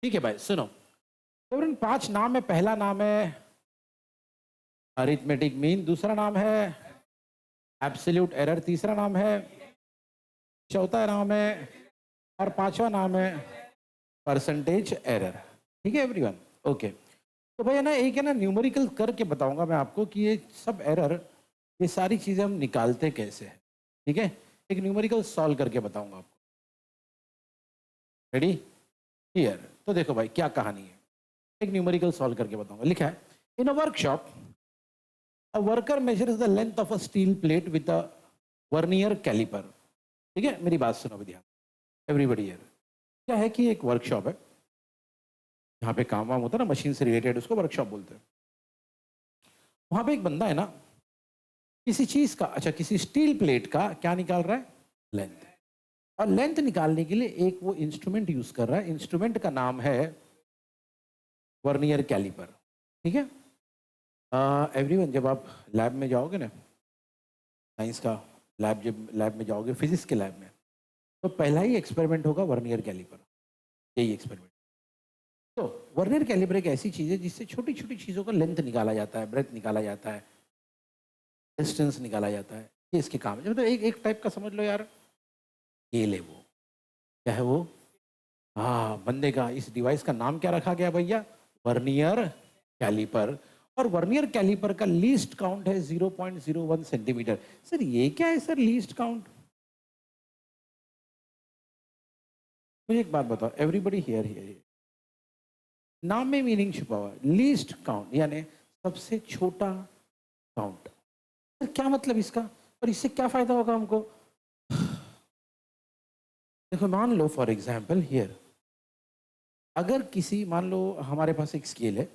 ठीक है भाई सुनो। तो इन 5 नाम में पहला नाम है अरिथमेटिक मीन, दूसरा नाम है एब्सोल्यूट एरर, तीसरा नाम है, चौथा नाम है और पांचवा नाम है परसेंटेज एरर। ठीक है एवरीवन, ओके। तो भाई है ना, एक है ना न्यूमेरिकल करके बताऊंगा मैं आपको कि ये सब एरर, ये सारी चीजें हम निकालते कैसे हैं। ठीक है, एक न्यूमेरिकल सॉल्व करके बताऊंगा आपको। रेडी? क्लियर? तो देखो भाई क्या कहानी है, एक न्यूमेरिकल सॉल्व करके बताऊंगा। लिखा है, in a workshop a worker measures the length of a steel plate with a vernier caliper. ठीक है, मेरी बात सुनो ध्यान, एवरीबडी हियर। क्या है कि एक वर्कशॉप है, जहाँ पे काम वाम होता है ना मशीन से रिलेटेड, उसको वर्कशॉप बोलते हैं। वहां पे एक बंदा है ना, किसी चीज का, अच्छा किसी स्टील प्लेट का क्या निकाल रहा है, लेंथ। और लेंथ निकालने के लिए एक वो इंस्ट्रूमेंट यूज कर रहा है, इंस्ट्रूमेंट का नाम है वर्नियर कैलिपर। ठीक है, एवरीवन जब आप लैब में जाओगे ना, साइंस का लैब, जब लैब में जाओगे फिजिक्स के लैब में, तो पहला ही एक्सपेरिमेंट होगा वर्नियर कैलिपर, यही एक्सपेरिमेंट। तो वर्नियर कैलिपर एक ऐसी चीज है जिससे छोटी छोटी चीजों का लेंथ निकाला जाता है, ब्रेथ निकाला जाता है, डिस्टेंस निकाला जाता है। ये इसके काम है। मतलब एक एक टाइप का समझ लो यार, स्केल है वो। क्या है वो? हाँ, बंदे का इस डिवाइस का नाम क्या रखा गया भैया? Vernier caliper. और वर्नियर कैलिपर का लीस्ट काउंट है 0.01 सेंटीमीटर। सर ये क्या है सर लीस्ट काउंट? मुझे एक बात बताओ, एवरीबडी हियर हियर, नाम में मीनिंग छुपा हुआ है, लीस्ट काउंट यानी सबसे छोटा काउंट। सर क्या मतलब इसका, और इससे क्या फायदा होगा हमको? देखो मान लो फॉर एग्जाम्पल हियर, अगर किसी, मान लो हमारे पास एक स्केल है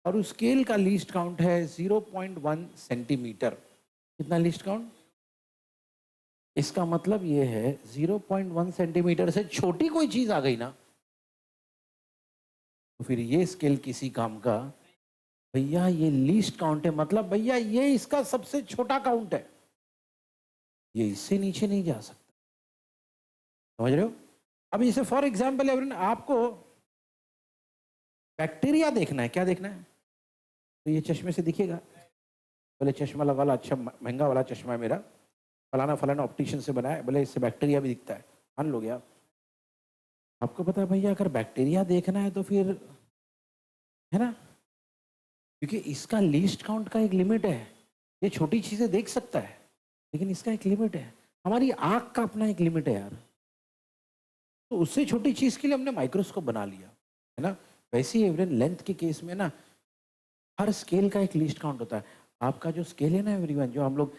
और उस स्केल का लीस्ट काउंट है 0.1 सेंटीमीटर। कितना लीस्ट काउंट? इसका मतलब ये है 0.1 सेंटीमीटर से छोटी कोई चीज आ गई ना, तो फिर ये स्केल किसी काम का, भैया ये लीस्ट काउंट है, मतलब भैया ये इसका सबसे छोटा काउंट है, ये इससे नीचे नहीं जा सकता। समझ रहे हो? अब इसे फॉर एग्जाम्पल एवरीवन, आपको बैक्टीरिया देखना है, क्या देखना है? तो ये चश्मे से दिखेगा, बोले चश्मा लगा वाला, अच्छा महंगा वाला चश्मा है मेरा, फलाना फलाना ऑप्टिशियन से बना है, बोले इससे बैक्टीरिया भी दिखता है, मान लोगे आप। आपको पता है भैया अगर बैक्टीरिया देखना है तो फिर, है ना, क्योंकि इसका लीस्ट काउंट का एक लिमिट है। ये छोटी चीजें देख सकता है लेकिन इसका एक लिमिट है। हमारी आंख का अपना एक लिमिट है यार। तो उससे छोटी चीज के लिए हमने माइक्रोस्कोप बना लिया, है ना। वैसे ही एवरीवन लेंथ के केस में ना, हर स्केल का एक लीस्ट काउंट होता है। आपका जो स्केल है ना एवरीवन, जो हम लोग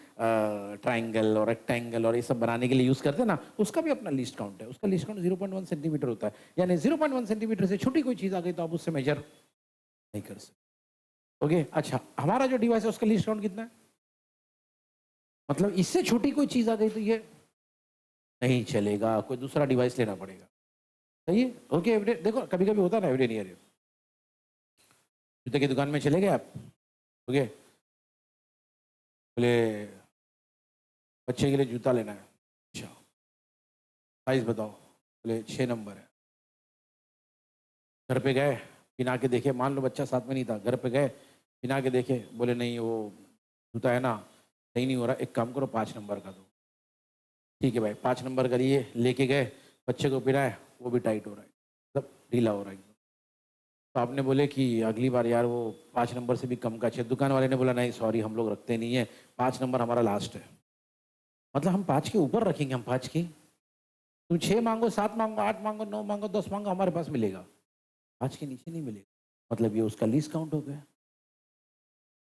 ट्राइंगल और रेक्टेंगल और ये सब बनाने के लिए यूज करते हैं ना, उसका भी अपना लीस्ट काउंट है। उसका लीस्ट काउंट 0.1 सेंटीमीटर होता है, यानी 0.1 सेंटीमीटर से छोटी कोई चीज आ गई तो आप उससे मेजर नहीं कर सकते। ओके, अच्छा हमारा जो डिवाइस है उसका लीस्ट काउंट कितना है? मतलब इससे छोटी कोई चीज आ गई तो ये नहीं चलेगा, कोई दूसरा डिवाइस लेना पड़ेगा। सही है? ओके एवरीडे, देखो कभी कभी होता है ना एवरीडे नियर, जूते की दुकान में चले गए आप, ओके, बोले बच्चे के लिए जूता लेना है, अच्छा साइज बताओ, बोले 6 नंबर है। घर पे गए, पिना के देखे, मान लो बच्चा साथ में नहीं था, घर पे गए पिना के देखे, बोले नहीं वो जूता है ना सही नहीं हो रहा, एक काम करो 5 नंबर का दो। ठीक है भाई 5 नंबर का लिए, लेके गए, बच्चे को पिनाए, वो भी टाइट हो रहा है, मतलब ढीला हो रहा है एकदम। तो आपने बोले कि अगली बार यार वो 5 नंबर से भी कम का चाहिए। दुकान वाले ने बोला नहीं सॉरी हम लोग रखते नहीं है, 5 नंबर हमारा लास्ट है। मतलब हम 5 के ऊपर रखेंगे, हम 5 की, तुम 6 मांगो, 7 मांगो, 8 मांगो, 9 मांगो, 10 मांगो, हमारे पास मिलेगा, 5 के नीचे नहीं मिलेगा। मतलब ये उसका लीस्ट काउंट हो गया।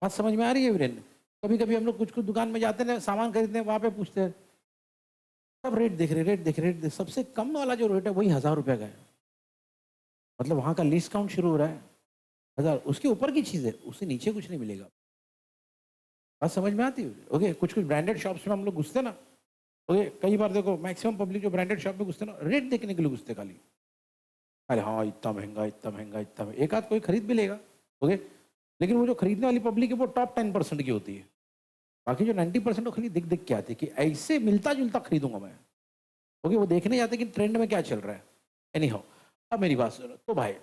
बात समझ में आ रही है वीरेन? कभी कभी हम लोग कुछ कुछ दुकान में जाते हैं सामान खरीदने, वहां पे पूछते हैं, सब रेट देख रहे, रेट देख रहे, रेट देख, सबसे कम वाला जो रेट है वही 1000 रुपये का है। मतलब वहां का लीस्ट काउंट शुरू हो रहा है 1000, उसके ऊपर की चीज है, उससे नीचे कुछ नहीं मिलेगा। बात समझ में आती है? ओके, कुछ कुछ ब्रांडेड शॉप्स में हम लोग घुसते ना, ओके, कई बार देखो मैक्सिमम पब्लिक जो ब्रांडेड शॉप में घुसते ना, रेट देखने के लिए घुसते खाली। अरे हाँ इतना महंगा, इतना महंगा, इतना महंगा, एक आध कोई खरीद भी लेगा, ओके, लेकिन वो जो खरीदने वाली पब्लिक है वो टॉप 10% की होती है। बाकी जो 90% वो खाली दिख दिख के आती है कि ऐसे मिलता जुलता खरीदूंगा मैं। ओके, वो देखने जाते कि ट्रेंड में क्या चल रहा है। एनी हाउ, अब मेरी बात सुनो तो भाई,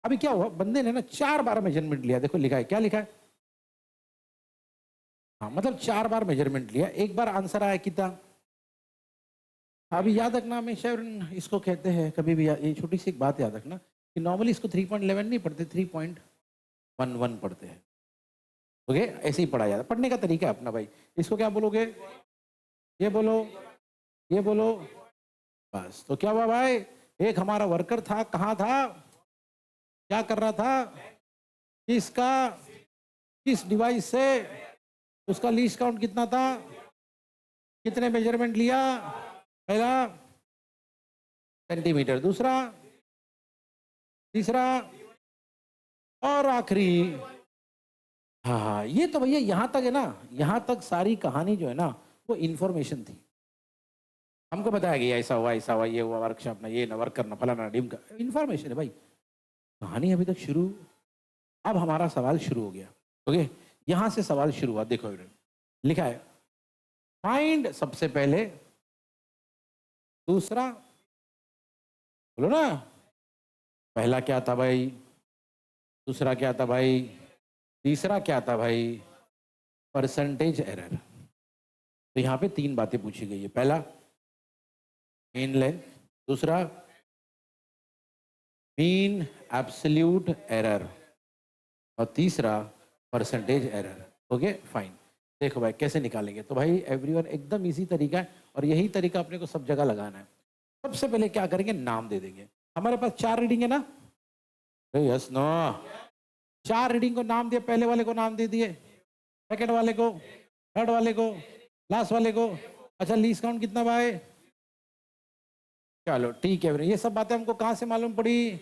अभी क्या हुआ, बंदे ने ना 4 बार मेजरमेंट लिया, देखो लिखा है, क्या लिखा है, हाँ मतलब 4 बार मेजरमेंट लिया, एक बार आंसर आया कितना। अभी याद रखना हमेशा, इसको कहते हैं कभी भी ये छोटी सी एक बात याद रखना कि नॉर्मली इसको 3.11 नहीं पढ़ते, 3.11 पढ़ते हैं। ओके, ऐसे ही पढ़ा जाता है, पढ़ने का तरीका है अपना भाई। इसको क्या बोलोगे, ये बोलो, ये बोलो, बस। तो क्या हुआ भाई, एक हमारा वर्कर था, कहाँ था, क्या कर रहा था, किसका, किस डिवाइस से, उसका लीस्ट काउंट कितना था, कितने मेजरमेंट लिया, पहला सेंटीमीटर, दूसरा, तीसरा और आखिरी। हाँ हाँ, ये तो भैया यहाँ तक है ना, यहाँ तक सारी कहानी जो है ना वो इंफॉर्मेशन थी। हमको बताया गया ऐसा हुआ, ये हुआ, वर्कशॉप में ये ना, वर्क करना, फलाना डिम का, इंफॉर्मेशन है भाई। कहानी अभी तक शुरू, अब हमारा सवाल शुरू हो गया। ओके, यहां से सवाल शुरू हुआ, देखो लिखा है फाइंड सबसे पहले, दूसरा, बोलो ना, पहला क्या था भाई, दूसरा क्या था भाई, तीसरा क्या था भाई, परसेंटेज एरर। तो यहाँ पे 3 बातें पूछी गई है, पहला मीन लेंथ, दूसरा मीन एब्सोल्यूट एरर, और तीसरा परसेंटेज एरर। ओके फाइन, देखो भाई कैसे निकालेंगे। तो भाई एवरीवन एकदम इजी तरीका है, और यही तरीका अपने को सब जगह लगाना है। सबसे पहले क्या करेंगे, नाम दे देंगे। हमारे पास 4 रीडिंग है ना, यस नो, 4 रीडिंग को नाम दिया, पहले वाले को नाम दे दिए, सेकंड वाले को, थर्ड वाले को, लास्ट वाले को। अच्छा लीस्ट काउंट कितना भाई, चलो ठीक है, ये सब बातें हमको कहाँ से मालूम पड़ी।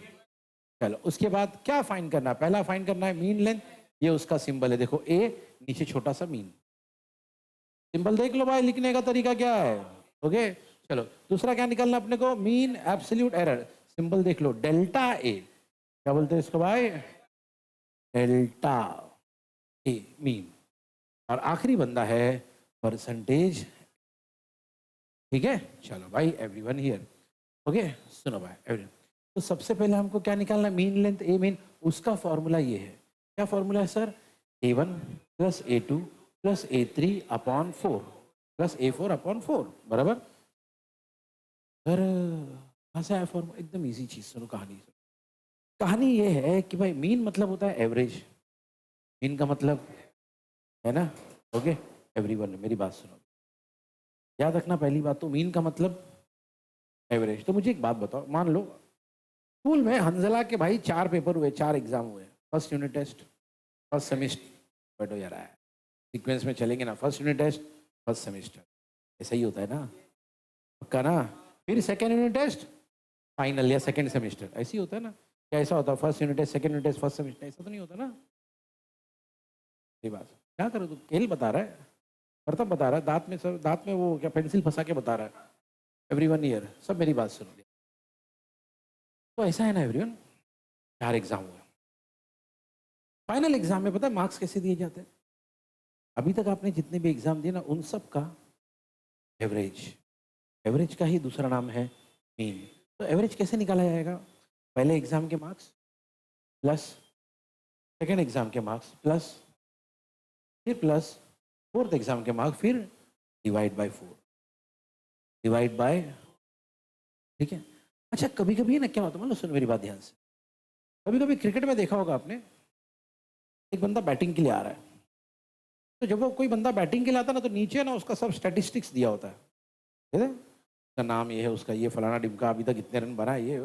चलो उसके बाद क्या फाइंड करना है, पहला फाइंड करना है मीन लेंथ, ये उसका सिंबल है, देखो ए, नीचे छोटा सा मीन, सिंबल देख लो भाई, लिखने का तरीका क्या है। ओके चलो, दूसरा क्या निकालना अपने को, मीन एब्सोल्यूट एरर, सिंबल देख लो, डेल्टा ए, क्या बोलते हैं इसको भाई, डेल्टा ए मीन, और आखिरी बंदा है परसेंटेज। ठीक है, चलो भाई एवरीवन हियर। ओके सुनो भाई एवरीवन, तो सबसे पहले हमको क्या निकालना है, मीन लेंथ ए मीन, उसका फॉर्मूला ये है, क्या फॉर्मूला है sir, A1 plus A2 plus A3 upon 4 plus A4 अपॉन 4 बराबर। सर कहाँ से आया फॉर्मूला, एकदम इजी चीज, सुनो कहानी। कहानी ये है कि भाई मीन मतलब होता है एवरेज, मीन का मतलब है ना। ओके एवरीवन मेरी बात सुनो, याद रखना पहली बात तो मीन का मतलब एवरेज। तो मुझे एक बात बताओ, मान लो स्कूल में हंजला के भाई 4 पेपर हुए, 4 एग्जाम हुए, first unit test, first semester, बैठो यार है सीक्वेंस में चलेंगे ना, first unit test, first semester, ऐसा ही होता है ना, पक्का ना। फिर सेकेंड यूनिट टेस्ट, फाइनल या सेकेंड सेमिस्टर, ऐसे ही होता है ना। क्या ऐसा होता है, first unit test, second unit test, first semester, ऐसा तो नहीं होता ना। ये बात क्या करो, तू खेल बता रहा है, प्रथम बता रहा है, दांत में सर, दांत में वो क्या पेंसिल फंसा के बता रहा है। एवरीवन ईयर सब मेरी बात सुन लिया। तो ऐसा है ना एवरीवन, 4 एग्जाम हुए, फाइनल एग्जाम में पता है मार्क्स कैसे दिए जाते हैं, अभी तक आपने जितने भी एग्जाम दिए ना उन सब का एवरेज, एवरेज का ही दूसरा नाम है मीन। तो एवरेज कैसे निकाला जाएगा, पहले एग्जाम के मार्क्स प्लस सेकेंड एग्जाम के मार्क्स प्लस, फिर प्लस फोर्थ एग्जाम के मार्क्स, फिर डिवाइड बाय 4, डिवाइड बाय, ठीक है। अच्छा कभी कभी ना क्या होता है, मतलब सुनो मेरी बात ध्यान से, कभी कभी क्रिकेट में देखा होगा आपने, एक बंदा बैटिंग के लिए आ रहा है, तो जब वो कोई बंदा बैटिंग के लिए आता है ना, तो नीचे ना उसका सब स्टैटिस्टिक्स दिया होता है, ठीक है? उसका नाम ये है, उसका ये फलाना डिमका, अभी तक इतने रन बना, ये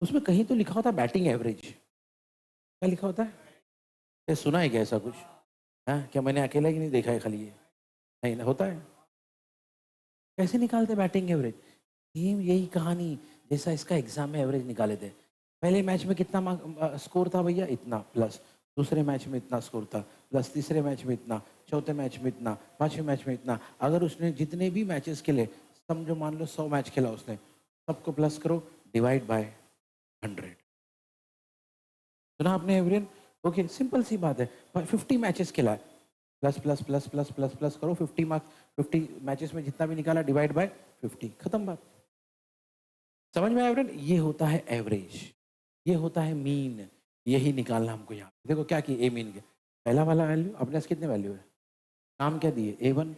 उसमें कहीं तो लिखा होता है बैटिंग एवरेज, क्या लिखा होता है, ये सुना है क्या ऐसा कुछ, हाँ क्या मैंने अकेला ही नहीं देखा है खाली ये, नहीं ना होता है। कैसे निकालते बैटिंग एवरेज, सेम यही कहानी जैसा इसका एग्जाम में एवरेज निकाले थे। पहले मैच में कितना स्कोर था भैया, इतना प्लस, दूसरे मैच में इतना स्कोर था प्लस, तीसरे मैच में इतना, चौथे मैच में इतना, पांचवें मैच में इतना। अगर उसने जितने भी मैचेस खेले, समझो मान लो 100 मैच खेला उसने, सबको प्लस करो, डिवाइड बाय 100। सुना आपने एवरेज, ओके सिंपल सी बात है, 50 मैचेस खेला है, plus plus plus plus plus plus करो, 50 मार्क्स, 50 मैचेस में जितना भी निकाला डिवाइड बाय 50, खत्म बात। समझ में आया फ्रेंड? ये होता है एवरेज, ये होता है मीन। यही निकालना हमको यहाँ। देखो क्या कि ए मीन के पहला वाला वैल्यू अपने पास कितने वैल्यू है, नाम क्या दिए, A1,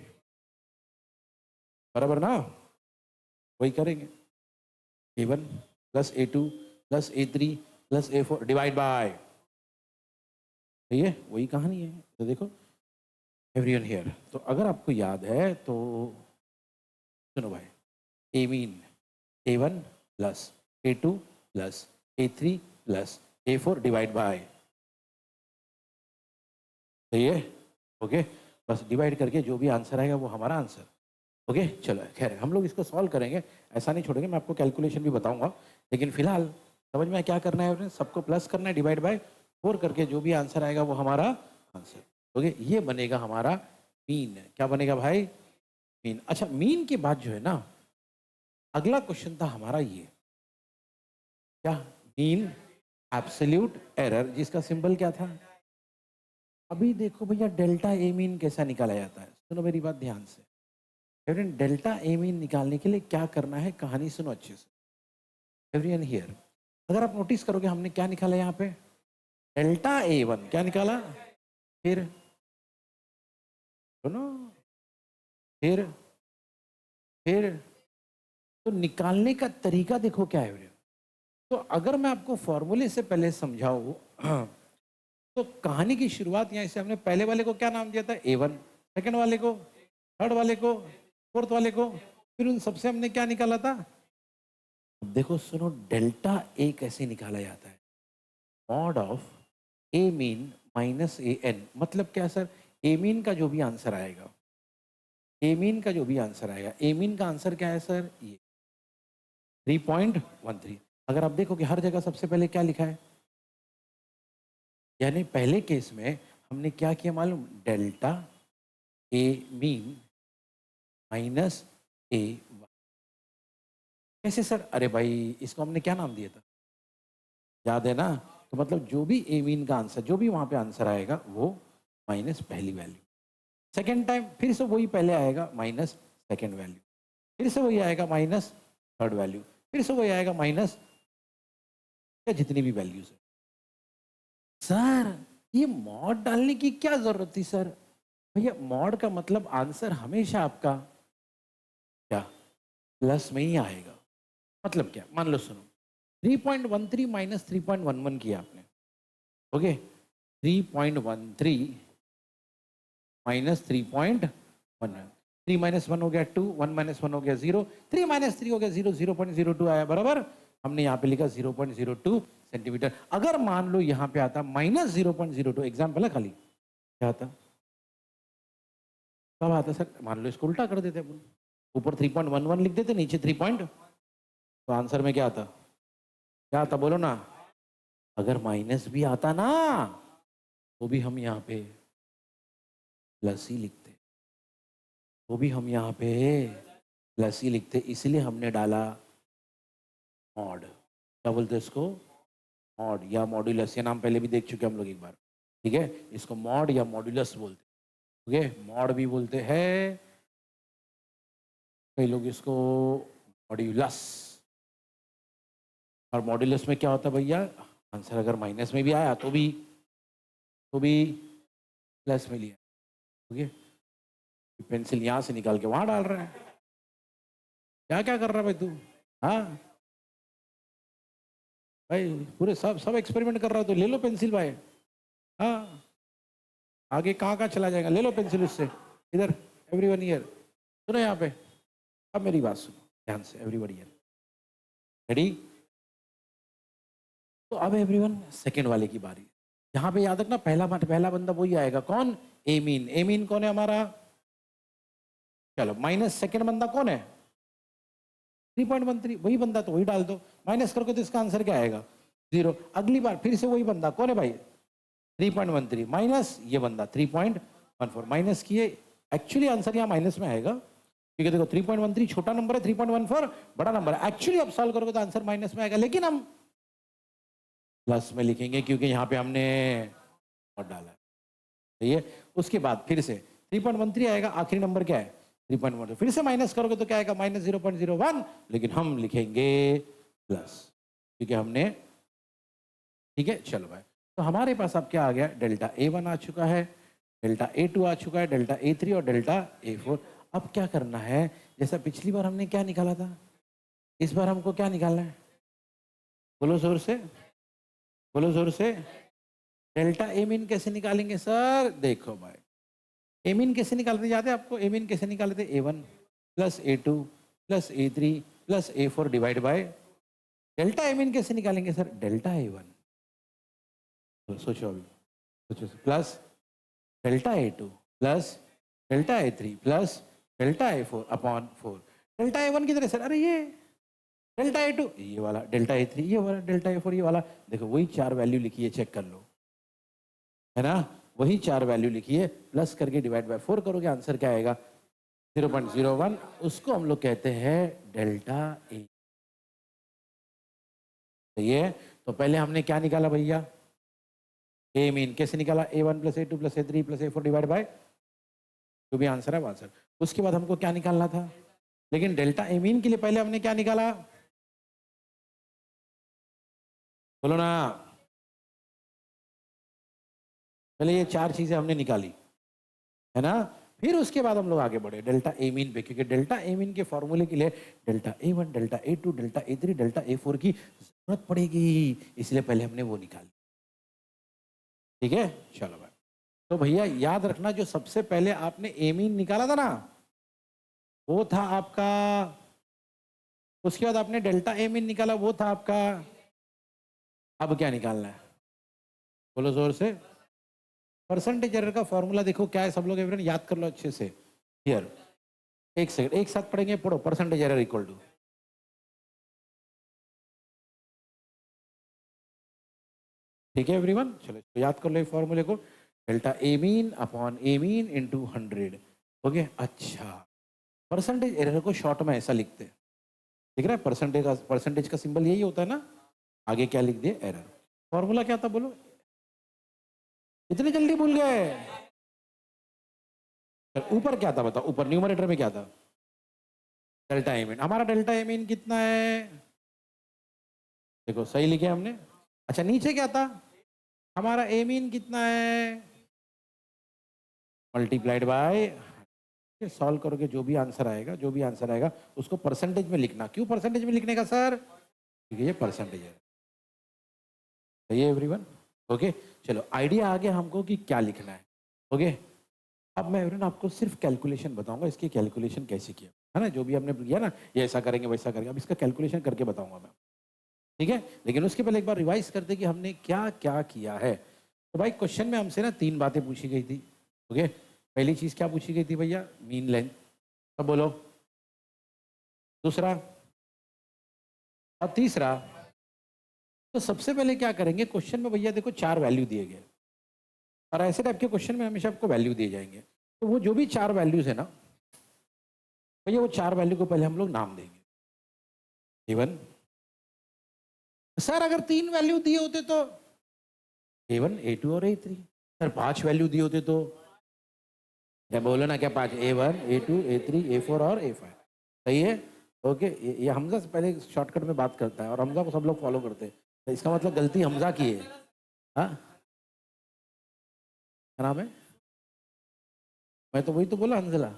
बराबर ना, वही करेंगे। A1 plus A2 plus A3 plus A4 divide by, सही है, वही कहानी है। तो देखो एवरीवन हियर, तो अगर आपको याद है तो सुनो भाई, A mean A1 plus A2 plus A3 plus A4 divide by, सही है, ओके। बस डिवाइड करके जो भी आंसर आएगा वो हमारा आंसर, ओके। चलो खैर हम लोग इसको सॉल्व करेंगे, ऐसा नहीं छोड़ेंगे, मैं आपको कैलकुलेशन भी बताऊंगा, लेकिन फिलहाल समझ में क्या करना है, सबको प्लस करना है, डिवाइड बाय 4 करके जो भी आंसर आएगा वो हमारा आंसर, ओके। ये बनेगा हमारा मीन। क्या बनेगा भाई, मीन। अच्छा मीन के बाद जो है ना, अगला क्वेश्चन था हमारा ये, क्या, मीन एब्सोल्यूट एरर, जिसका सिंबल क्या था। अभी देखो भैया डेल्टा ए मीन कैसा निकाला जाता है, सुनो मेरी बात ध्यान से। एवरीवन डेल्टा ए मीन निकालने के लिए क्या करना है, कहानी सुनो अच्छे से। एवरीवन हियर, अगर आप नोटिस करोगे हमने क्या निकाला यहाँ पे, डेल्टा A1 क्या निकाला, फिर सुनो, फिर फिर तो निकालने का तरीका देखो क्या है एवरीवन। तो अगर मैं आपको फॉर्मूले से पहले समझाऊं तो कहानी की शुरुआत यहाँ से, हमने पहले वाले को क्या नाम दिया था, A1, सेकंड वाले को, थर्ड वाले को, फोर्थ वाले को, फिर उन सबसे हमने क्या निकाला था। अब देखो सुनो, डेल्टा ए कैसे निकाला जाता है, mod of A mean minus A N, मतलब क्या सर, ए मीन का जो भी आंसर आएगा, ए मीन का जो भी आंसर आएगा, ए मीन का आंसर क्या है सर, ये 3.13। अगर आप देखो कि हर जगह सबसे पहले क्या लिखा है, यानी पहले केस में हमने क्या किया मालूम, डेल्टा ए मीन माइनस ए, कैसे सर, अरे भाई इसको हमने क्या नाम दिया था, याद है ना। तो मतलब जो भी ए मीन का आंसर, जो भी वहां पे आंसर आएगा वो माइनस पहली वैल्यू, सेकेंड टाइम फिर से वही पहले आएगा माइनस सेकेंड वैल्यू, फिर से वही आएगा माइनस थर्ड वैल्यू, फिर से वही आएगा माइनस, या जितनी भी वैल्यूज है। सर ये मॉड डालने की क्या जरूरत थी सर, भैया मॉड का मतलब आंसर हमेशा आपका क्या प्लस में ही आएगा। मतलब क्या, मान लो सुनो, 3.13 माइनस 3.11 किया आपने, ओके, 3.13 माइनस 3.1, 3 माइनस 1 हो गया 2, 1 माइनस 1 हो गया 0, 3 माइनस 3 हो गया 0, 0.02 आया, बराबर। हमने यहाँ पे लिखा 0.02 सेंटीमीटर। अगर मान लो यहाँ पे आता माइनस 0.02, एग्जाम्पल है खाली, क्या आता, कब आता सर, मान लो इसको उल्टा कर देते अपन, ऊपर 3.11 लिख देते, नीचे 3 पॉइंट, तो आंसर में क्या आता, क्या आता बोलो ना। अगर माइनस भी आता ना तो भी हम यहाँ पे प्लस ही लिखते, तो भी हम यहाँ पे प्लस ही लिखते, इसलिए हमने डाला मॉड। क्या बोलते हैं इसको, मॉड या मॉड्यूलस, ये नाम पहले भी देख चुके हम लोग एक बार, ठीक है। इसको मॉड या मॉड्यूलस बोलते हैं, ओके, मॉड भी बोलते हैं, कई लोग इसको मॉड्यूलस। और मॉड्यूलस में क्या होता है भैया, आंसर अगर माइनस में भी आया तो भी प्लस में लिया, ओके। पेंसिल यहाँ से निकाल के वहां डाल रहा है, क्या क्या कर रहा है भाई तू, हाँ भाई, पूरे सब सब एक्सपेरिमेंट कर रहा है तो ले लो पेंसिल भाई, हाँ आगे कहाँ कहाँ चला जाएगा, ले लो पेंसिल उससे, इधर एवरीवन हियर, सुनो यहाँ पे, अब मेरी बात सुनो ध्यान से एवरीबॉडी हियर, रेडी। तो अब एवरीवन सेकंड वाले की बारी, यहाँ पे याद रखना पहला बंदा वही आएगा, कौन, ए मीन। ए मीन कौन है हमारा, चलो माइनस सेकंड बंदा कौन है, 3.13, वही बंदा, तो वही डाल दो, माइनस करोगे तो इसका आंसर क्या आएगा, 0। अगली बार फिर से वही बंदा कौन है भाई, 3.13 माइनस ये बंदा 3.14, माइनस किए, एक्चुअली आंसर यहाँ माइनस में आएगा, क्योंकि देखो 3.13 छोटा नंबर है, 3.14 बड़ा नंबर है, एक्चुअली अब सॉल्व करोगे तो आंसर माइनस में आएगा, लेकिन हम प्लस में लिखेंगे क्योंकि यहाँ पे हमने और डाला है, सही है। उसके बाद फिर से 3.13 आएगा, आखिरी नंबर क्या है 3.1, फिर से माइनस करोगे तो क्या आएगा माइनस 0.01, लेकिन हम लिखेंगे प्लस, क्योंकि हमने, ठीक है चलो भाई, तो हमारे पास अब क्या आ गया, डेल्टा A1 आ चुका है, डेल्टा A2 आ चुका है, डेल्टा A3 और डेल्टा A4। अब क्या करना है, जैसा पिछली बार हमने क्या निकाला था, इस बार हमको क्या निकालना है, बोलो जोर से, बोलो जोर से। डेल्टा ए मीन कैसे निकालेंगे सर, देखो भाई, ए मीन कैसे निकालते, याद है आपको, ए मीन कैसे निकालते, A1 plus A2 plus A3 plus A4 divide by delta A mean कैसे निकालेंगे सर, डेल्टा A1, सोचो अभी, सोचो, plus delta A2 plus delta A3 plus delta A4 अपॉन 4। डेल्टा A1 किधर है सर, अरे ये डेल्टा A2 ये वाला, डेल्टा A3 ये वाला, डेल्टा A4 ये वाला, देखो वही चार वैल्यू लिखी है, चेक कर लो, है ना, वही चार वैल्यू लिखी है, प्लस करके डिवाइड बाय 4 करोगे, आंसर क्या आएगा, 0.01। उसको हम लोग कहते हैं डेल्टा ए। ये तो पहले हमने क्या निकाला भैया, ए मीन कैसे निकाला, A1 plus A2 plus A3 plus A4 divide bye जो भी आंसर है वो आंसर। उसके बाद हमको क्या निकालना था, लेकिन डेल्टा ए मीन के लिए पहले हमने क्या निकाला, बोलो ना, पहले ये चार चीजें हमने निकाली, है ना, फिर उसके बाद हम लोग आगे बढ़े डेल्टा ए मीन पे, क्योंकि डेल्टा ए मीन के फॉर्मूले के लिए delta A1 delta A2 delta A3 delta A4 की जरूरत पड़ेगी, इसलिए पहले हमने वो निकाली। ठीक है चलो भाई, तो भैया याद रखना, जो सबसे पहले आपने ए मीन निकाला था ना, वो था आपका, उसके बाद आपने डेल्टा ए मीन निकाला, वो था आपका, अब क्या निकालना है, बोलो जोर से। परसेंटेज एरर का फॉर्मूला देखो क्या है, सब लोग एवरीवन याद कर लो अच्छे से, हियर, एक सेकंड, एक साथ पढ़ेंगे, पढ़ो, परसेंटेज एरर इक्वल टू, ठीक है एवरीवन, चलो तो याद कर लो ये फॉर्मूले को, delta A mean upon A mean into 100, okay. अच्छा, परसेंटेज एरर को शॉर्ट में ऐसा लिखते हैं, दिख रहा है, परसेंटेज का सिंबल यही होता है ना, आगे क्या लिख दिए, एरर। फॉर्मूला क्या था बोलो, इतनी जल्दी भूल गए, ऊपर क्या था बताओ, ऊपर न्यूमरेटर में क्या था, डेल्टा ए मीन, हमारा डेल्टा ए मीन कितना है, देखो सही लिखे हमने। अच्छा नीचे क्या था, हमारा ए मीन कितना है, मल्टीप्लाइड बाय, सॉल्व करोगे जो भी आंसर आएगा, जो भी आंसर आएगा उसको परसेंटेज में लिखना। क्यों परसेंटेज में लिखने का सर, क्योंकि ये परसेंटेज है, सही है एवरीवन, ओके। चलो आइडिया आ गया हमको कि क्या लिखना है, ओके। अब मैं एवरीवन आपको सिर्फ कैलकुलेशन बताऊंगा, इसकी कैलकुलेशन कैसे किया है ना, जो भी हमने किया ना, ये ऐसा करेंगे वैसा करेंगे, अब इसका कैलकुलेशन करके बताऊंगा मैं, ठीक है। लेकिन उसके पहले एक बार रिवाइज करते कि हमने क्या क्या किया है। तो भाई क्वेश्चन में हमसे ना तीन बातें पूछी गई थी, ओके। पहली चीज क्या पूछी गई थी भैया, मीन लेंथ, अब बोलो, दूसरा और तीसरा। तो सबसे पहले क्या करेंगे, क्वेश्चन में भैया देखो चार वैल्यू दिए गए, और ऐसे टाइप के क्वेश्चन में हमेशा आपको वैल्यू दिए जाएंगे, तो वो जो भी चार वैल्यूज है ना भैया, वो चार वैल्यू को पहले हम लोग नाम देंगे, इवन सर अगर तीन वैल्यू दिए होते तो A1 A2 और A3, सर पांच वैल्यू दिए होते तो, क्या बोलो ना, क्या पांच, A1 A2 A3 A4 और A5, सही है, ओके। ये हमजा से पहले शॉर्टकट में बात करता है और हमजा को सब लोग फॉलो करते हैं, तो इसका मतलब गलती हमजा की है, हाँ, क्या नाम है, मैं तो वही तो बोला हंजला,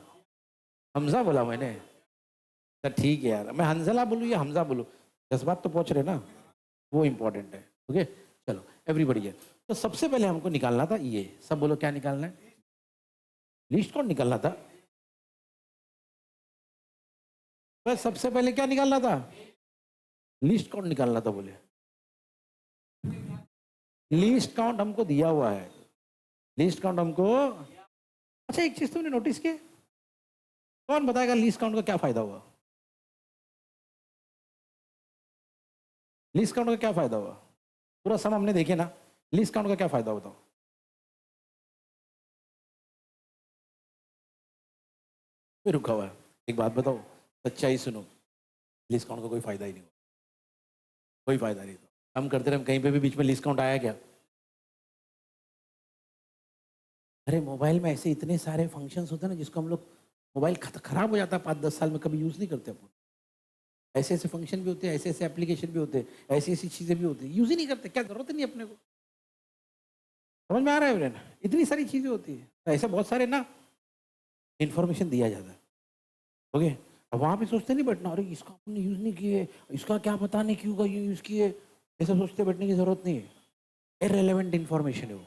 हमजा बोला मैंने, सर ठीक है यार, मैं हंजला बोलूँ या हमजा बोलूँ, जज्बात तो पहुंच रहे ना, वो इंपॉर्टेंट है, ओके। चलो एवरीबडी है, तो सबसे पहले हमको निकालना था ये, सब बोलो क्या निकालना है, लीस्ट काउंट निकालना था, बस सबसे पहले क्या निकालना था, लीस्ट काउंट निकालना था, बोले लीस्ट काउंट हमको दिया हुआ है, लीस्ट काउंट हमको। अच्छा एक चीज तुमने नोटिस की, कौन बताएगा लीस्ट काउंट का क्या फायदा हुआ, लीस्ट काउंट का क्या फायदा हुआ, पूरा सम हमने देखे ना, लीस्ट काउंट का क्या फायदा होता, फिर रुका हुआ है, एक बात बताओ, सच्चाई सुनो, लीस्ट काउंट का कोई फायदा ही नहीं हुआ, कोई फायदा नहीं था, हम करते रहे, कहीं पे भी बीच में लीस्ट काउंट आया क्या, अरे मोबाइल में ऐसे इतने सारे फंक्शंस होते हैं ना, जिसको हम लोग, मोबाइल खराब हो जाता है 5-10 साल में, कभी यूज नहीं करते अपन, ऐसे ऐसे फंक्शन भी होते हैं, ऐसे ऐसे एप्लीकेशन भी होते हैं, ऐसी ऐसी चीजें भी होती है, यूज ही नहीं करते, क्या जरूरत ही नहीं अपने को। समझ में आ रहा है फ्रेंड? इतनी सारी चीजें होती है, तो ऐसे बहुत सारे ना इन्फॉर्मेशन दिया जाता है। ओके, अब वहां पे सोचते नहीं बैठना, अरे इसका आपने यूज नहीं किए, इसका क्या पता नहीं क्यों का यूज किए, ऐसा सोचते बैठने की जरूरत नहीं है। इररिलेवेंट इन्फॉर्मेशन है वो।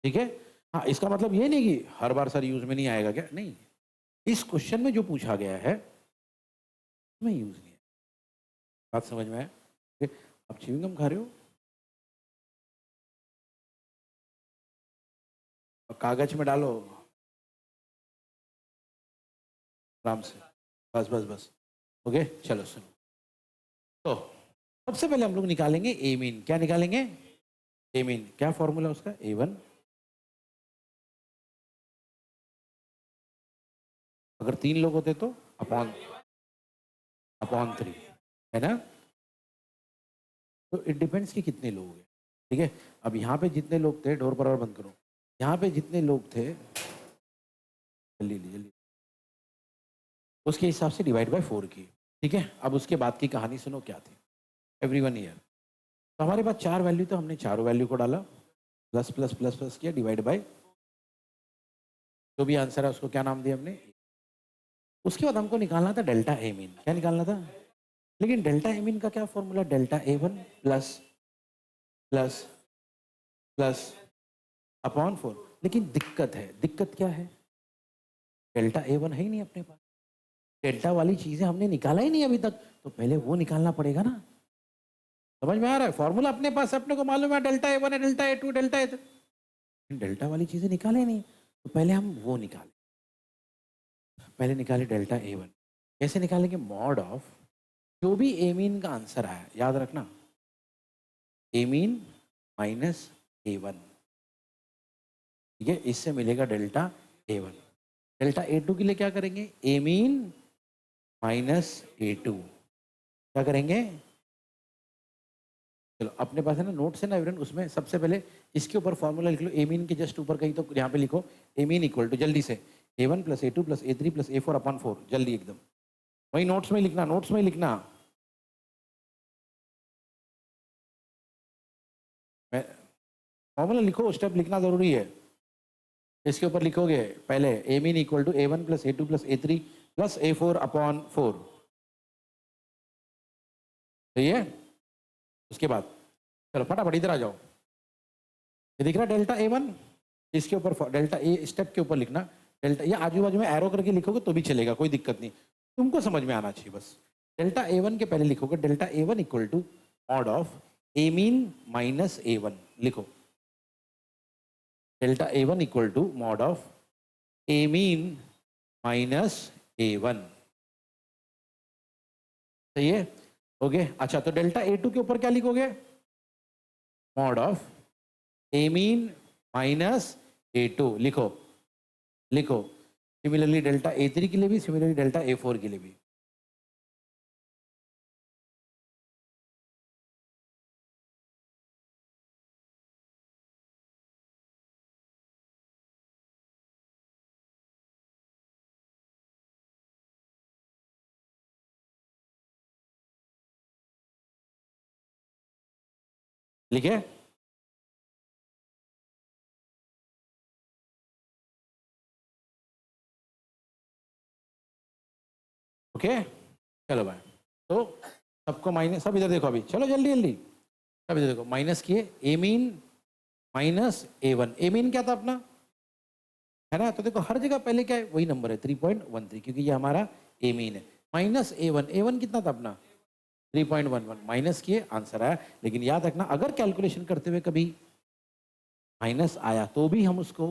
ठीक है। हाँ, इसका मतलब ये नहीं कि हर बार सर यूज में नहीं आएगा, क्या नहीं, इस क्वेश्चन में जो पूछा गया है उसमें यूज नहीं है। बात समझ में आया? ठीक है? आप च्युइंगम खा रहे हो और कागज में डालो आराम से, बस बस बस। ओके, चलो सुनो। तो सबसे पहले हम लोग निकालेंगे ए मीन। क्या निकालेंगे? ए मीन। क्या फॉर्मूला उसका? A1, अगर 3 लोग होते तो अपॉन अपॉन 3, है ना? तो इट डिपेंड्स कि कितने लोग हैं। ठीक है। अब यहाँ पे जितने लोग थे, डोर पर और बंद करो, यहाँ पे जितने लोग थे, जल्दी जल्दी, उसके हिसाब से डिवाइड बाय 4 की। ठीक है। अब उसके बाद की कहानी सुनो क्या थी। एवरीवन ईयर, तो हमारे पास 4 वैल्यू, तो हमने चारों वैल्यू को डाला, प्लस प्लस प्लस प्लस किया, डिवाइड बाय जो भी आंसर है उसको क्या नाम दिया हमने। उसके बाद हमको निकालना था डेल्टा ए मीन। क्या निकालना था? लेकिन डेल्टा ए मीन का क्या formula? Delta A1 plus plus plus upon 4। लेकिन दिक्कत है, दिक्कत क्या है? डेल्टा A1 है ही नहीं अपने पास, डेल्टा वाली चीजें हमने निकाला ही नहीं अभी तक, तो पहले वो निकालना पड़ेगा ना। समझ में आ रहा है? फॉर्मूला अपने पास है, अपने को मालूम है डेल्टा A1 है, delta A2, delta A3, delta वाली चीजें निकाले नहीं, तो पहले हम वो निकाले। पहले निकाले डेल्टा A1। कैसे निकालेंगे? मॉड ऑफ जो भी ए मीन का आंसर आया, याद रखना, ए मीन माइनस A1। ठीक है, इससे मिलेगा डेल्टा A1। डेल्टा A2 के लिए क्या करेंगे? ए मीन माइनस A2। क्या करेंगे? चलो, अपने पास है ना नोट्स है ना एवरेन, उसमें सबसे पहले इसके ऊपर फॉर्मूला लिख लो, ए मीन के जस्ट ऊपर कहीं तो यहाँ पे लिखो, ए मीन इक्वल टू, जल्दी से, A1 plus A2 plus A3 plus A4 अपॉन 4, जल्दी एकदम, वही नोट्स में लिखना, नोट्स में लिखना। फॉर्मूला लिखो, स्टेप लिखना जरूरी है। इसके ऊपर लिखोगे पहले A mean equal to A1 plus A2 plus A3 plus A4 अपॉन 4। सही है? उसके बाद चलो फटाफट इधर आ जाओ, ये दिख रहा है डेल्टा A1, इसके ऊपर डेल्टा ए स्टेप के ऊपर लिखना, डेल्टा, ये आजू बाजू में एरो करके लिखोगे तो भी चलेगा, कोई दिक्कत नहीं, तुमको समझ में आना चाहिए बस। डेल्टा A1 के पहले लिखोगे delta A1 equal to mod of A mean minus A1, लिखो delta A1 equal to mod of A mean minus A1। सही है? ओके, अच्छा, तो डेल्टा A2 के ऊपर क्या लिखोगे? Mod of A mean minus A2, लिखो लिखो। सिमिलरली डेल्टा A3 के लिए भी, सिमिलरली डेल्टा A4 के लिए भी। लिखे? ओके, चलो भाई, तो सबको माइनस, सब इधर देखो अभी, चलो जल्दी जल्दी, सब इधर देखो, माइनस किए, ए मीन माइनस A1। ए मीन क्या था अपना, है ना? तो देखो हर जगह पहले क्या है, वही नंबर है 3.13, क्योंकि ये हमारा ए मीन है। माइनस A1, A1 कितना था अपना? 3.11, माइनस किए, आंसर आया। लेकिन याद रखना, अगर कैलकुलेशन करते हुए कभी माइनस आया तो भी हम उसको,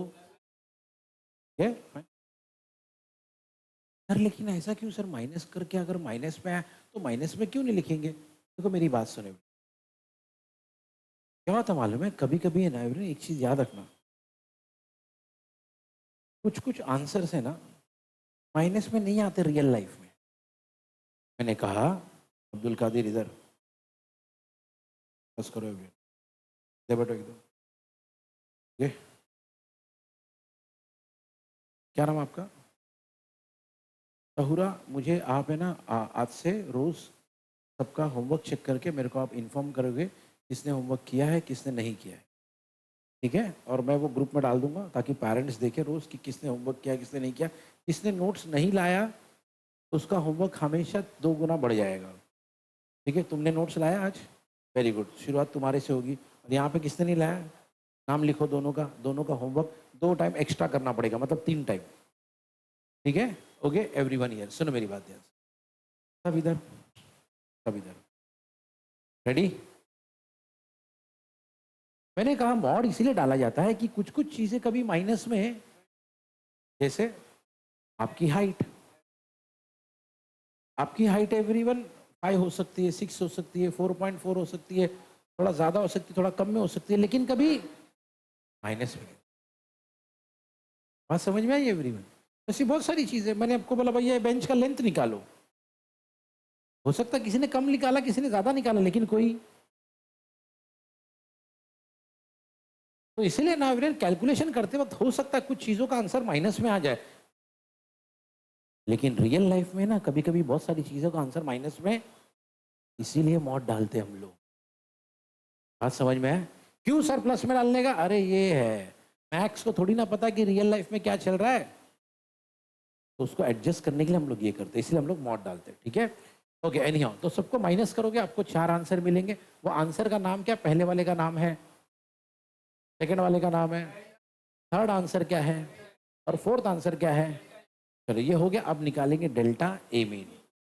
सर लेकिन ऐसा क्यों सर, माइनस करके अगर माइनस में आया तो माइनस में क्यों नहीं लिखेंगे? देखो मेरी बात सुने, क्या होता मालूम है, कभी कभी है ना एक चीज याद रखना, कुछ कुछ आंसर्स है ना माइनस में नहीं आते रियल लाइफ में। मैंने कहा अब्दुल कादिर इधर, बस करो अभी, इधर बैठो एकदम। ये क्या नाम है आपका? तहुरा, मुझे आप है ना आज से रोज सबका होमवर्क चेक करके मेरे को आप इन्फॉर्म करोगे किसने होमवर्क किया है किसने नहीं किया है, ठीक है? और मैं वो ग्रुप में डाल दूंगा ताकि पेरेंट्स देखें रोज कि किसने होमवर्क किया किसने नहीं किया। किसने नोट्स नहीं लाया तो उसका होमवर्क हमेशा 2 गुना बढ़ जाएगा, ठीक है? तुमने नोट्स लाया आज, वेरी गुड, शुरुआत तुम्हारे से होगी। और यहाँ पे किसने नहीं लाया, नाम लिखो दोनों का होमवर्क 2 टाइम एक्स्ट्रा करना पड़ेगा, मतलब 3 टाइम, ठीक है? ओके एवरीवन हियर, सुनो मेरी बात ध्यान से, सब इधर, सब इधर, रेडी? मैंने कहा मॉड इसीलिए डाला जाता है कि कुछ कुछ चीजें कभी माइनस में है, जैसे आपकी हाइट, आपकी हाइट एवरीवन 5 हो सकती है, 6 हो सकती है, 4.4 हो सकती है, थोड़ा ज्यादा हो सकती है, थोड़ा कम में हो सकती है, लेकिन कभी माइनस में। बात समझ में आई एवरीवन? ऐसी बहुत सारी चीजें, मैंने आपको बोला भैया बेंच का लेंथ निकालो, हो सकता है किसी ने कम निकाला किसी ने ज्यादा निकाला, लेकिन कोई, तो इसीलिए ना एवरीवन कैलकुलेशन करते वक्त हो सकता है कुछ चीजों का आंसर माइनस में आ जाए, लेकिन रियल लाइफ में ना कभी कभी बहुत सारी चीजों का आंसर माइनस में, इसीलिए मॉड डालते हम लोग। बात समझ में है? क्यों सर प्लस में डालने का? अरे ये है, मैक्स को थोड़ी ना पता कि रियल लाइफ में क्या चल रहा है, तो उसको एडजस्ट करने के लिए हम लोग ये करते हैं, इसलिए हम लोग मॉड डालते हैं, ठीक है? ओके एनी हाउ, तो सबको माइनस करोगे आपको 4 आंसर मिलेंगे। वो आंसर का नाम क्या, पहले वाले का नाम है, सेकंड वाले का नाम है, थर्ड आंसर क्या है, और फोर्थ आंसर क्या है। चलो ये हो गया। अब निकालेंगे डेल्टा ए मीन।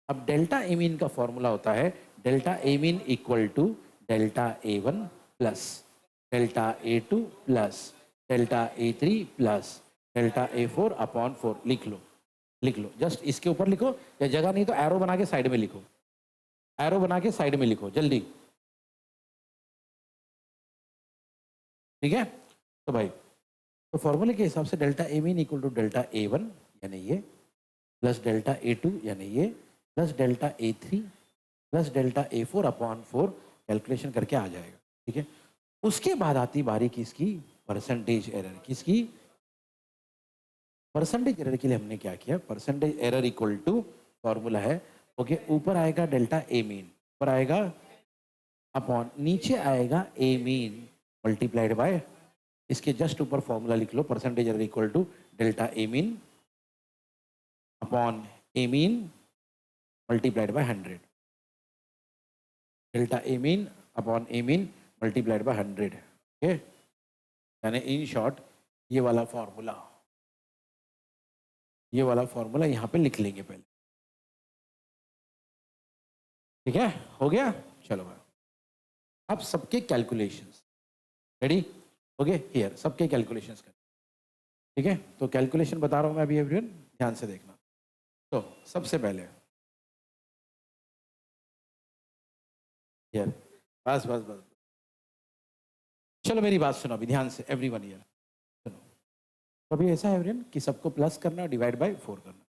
अब डेल्टा ए मीन का फॉर्मूला होता है delta A mean equal to delta A one plus delta A two plus delta A three plus delta A four upon 4। लिख लो, लिख लो, जस्ट इसके ऊपर लिखो, या जगह नहीं तो एरो बना के साइड में लिखो, एरो बना के साइड में लिखो जल्दी, ठीक है? तो भाई, तो फॉर्मूले के हिसाब से delta A mean equal to delta A one यानी ये, प्लस डेल्टा ए टू यानी ये, plus delta A three plus delta A four upon 4, calculation करके आ जाएगा, ठीक है? उसके बाद आती बारी किसकी, परसेंटेज एरर। किसकी? परसेंटेज एरर के लिए हमने क्या किया, percentage error equal to formula है, ओके, ऊपर आएगा डेल्टा ए मीन, ऊपर आएगा अपॉन, नीचे आएगा ए मीन मल्टीप्लाइड बाय, इसके जस्ट ऊपर फॉर्मूला लिख लो, percentage error equal to delta A mean upon A mean multiplied by 100, delta A mean upon A mean multiplied by 100, okay? यानी in short ये वाला फॉर्मूला, ये वाला फॉर्मूला यहाँ पे लिख लेंगे पहले, ठीक है? हो गया? चलो भाई, अब सबके कैलकुलेशंस रेडी, ओके? हियर सबके कैलकुलेशंस कर, ठीक है? तो कैलकुलेशन बता रहा हूँ मैं अभी एवरीवन, ध्यान से देखना। तो सबसे पहले हियर, बस बस बस, चलो मेरी बात सुनो अभी ध्यान से एवरीवन, हियर सुनो। तो अभी ऐसा है एवरीवन कि सबको प्लस करना और डिवाइड बाय 4 करना,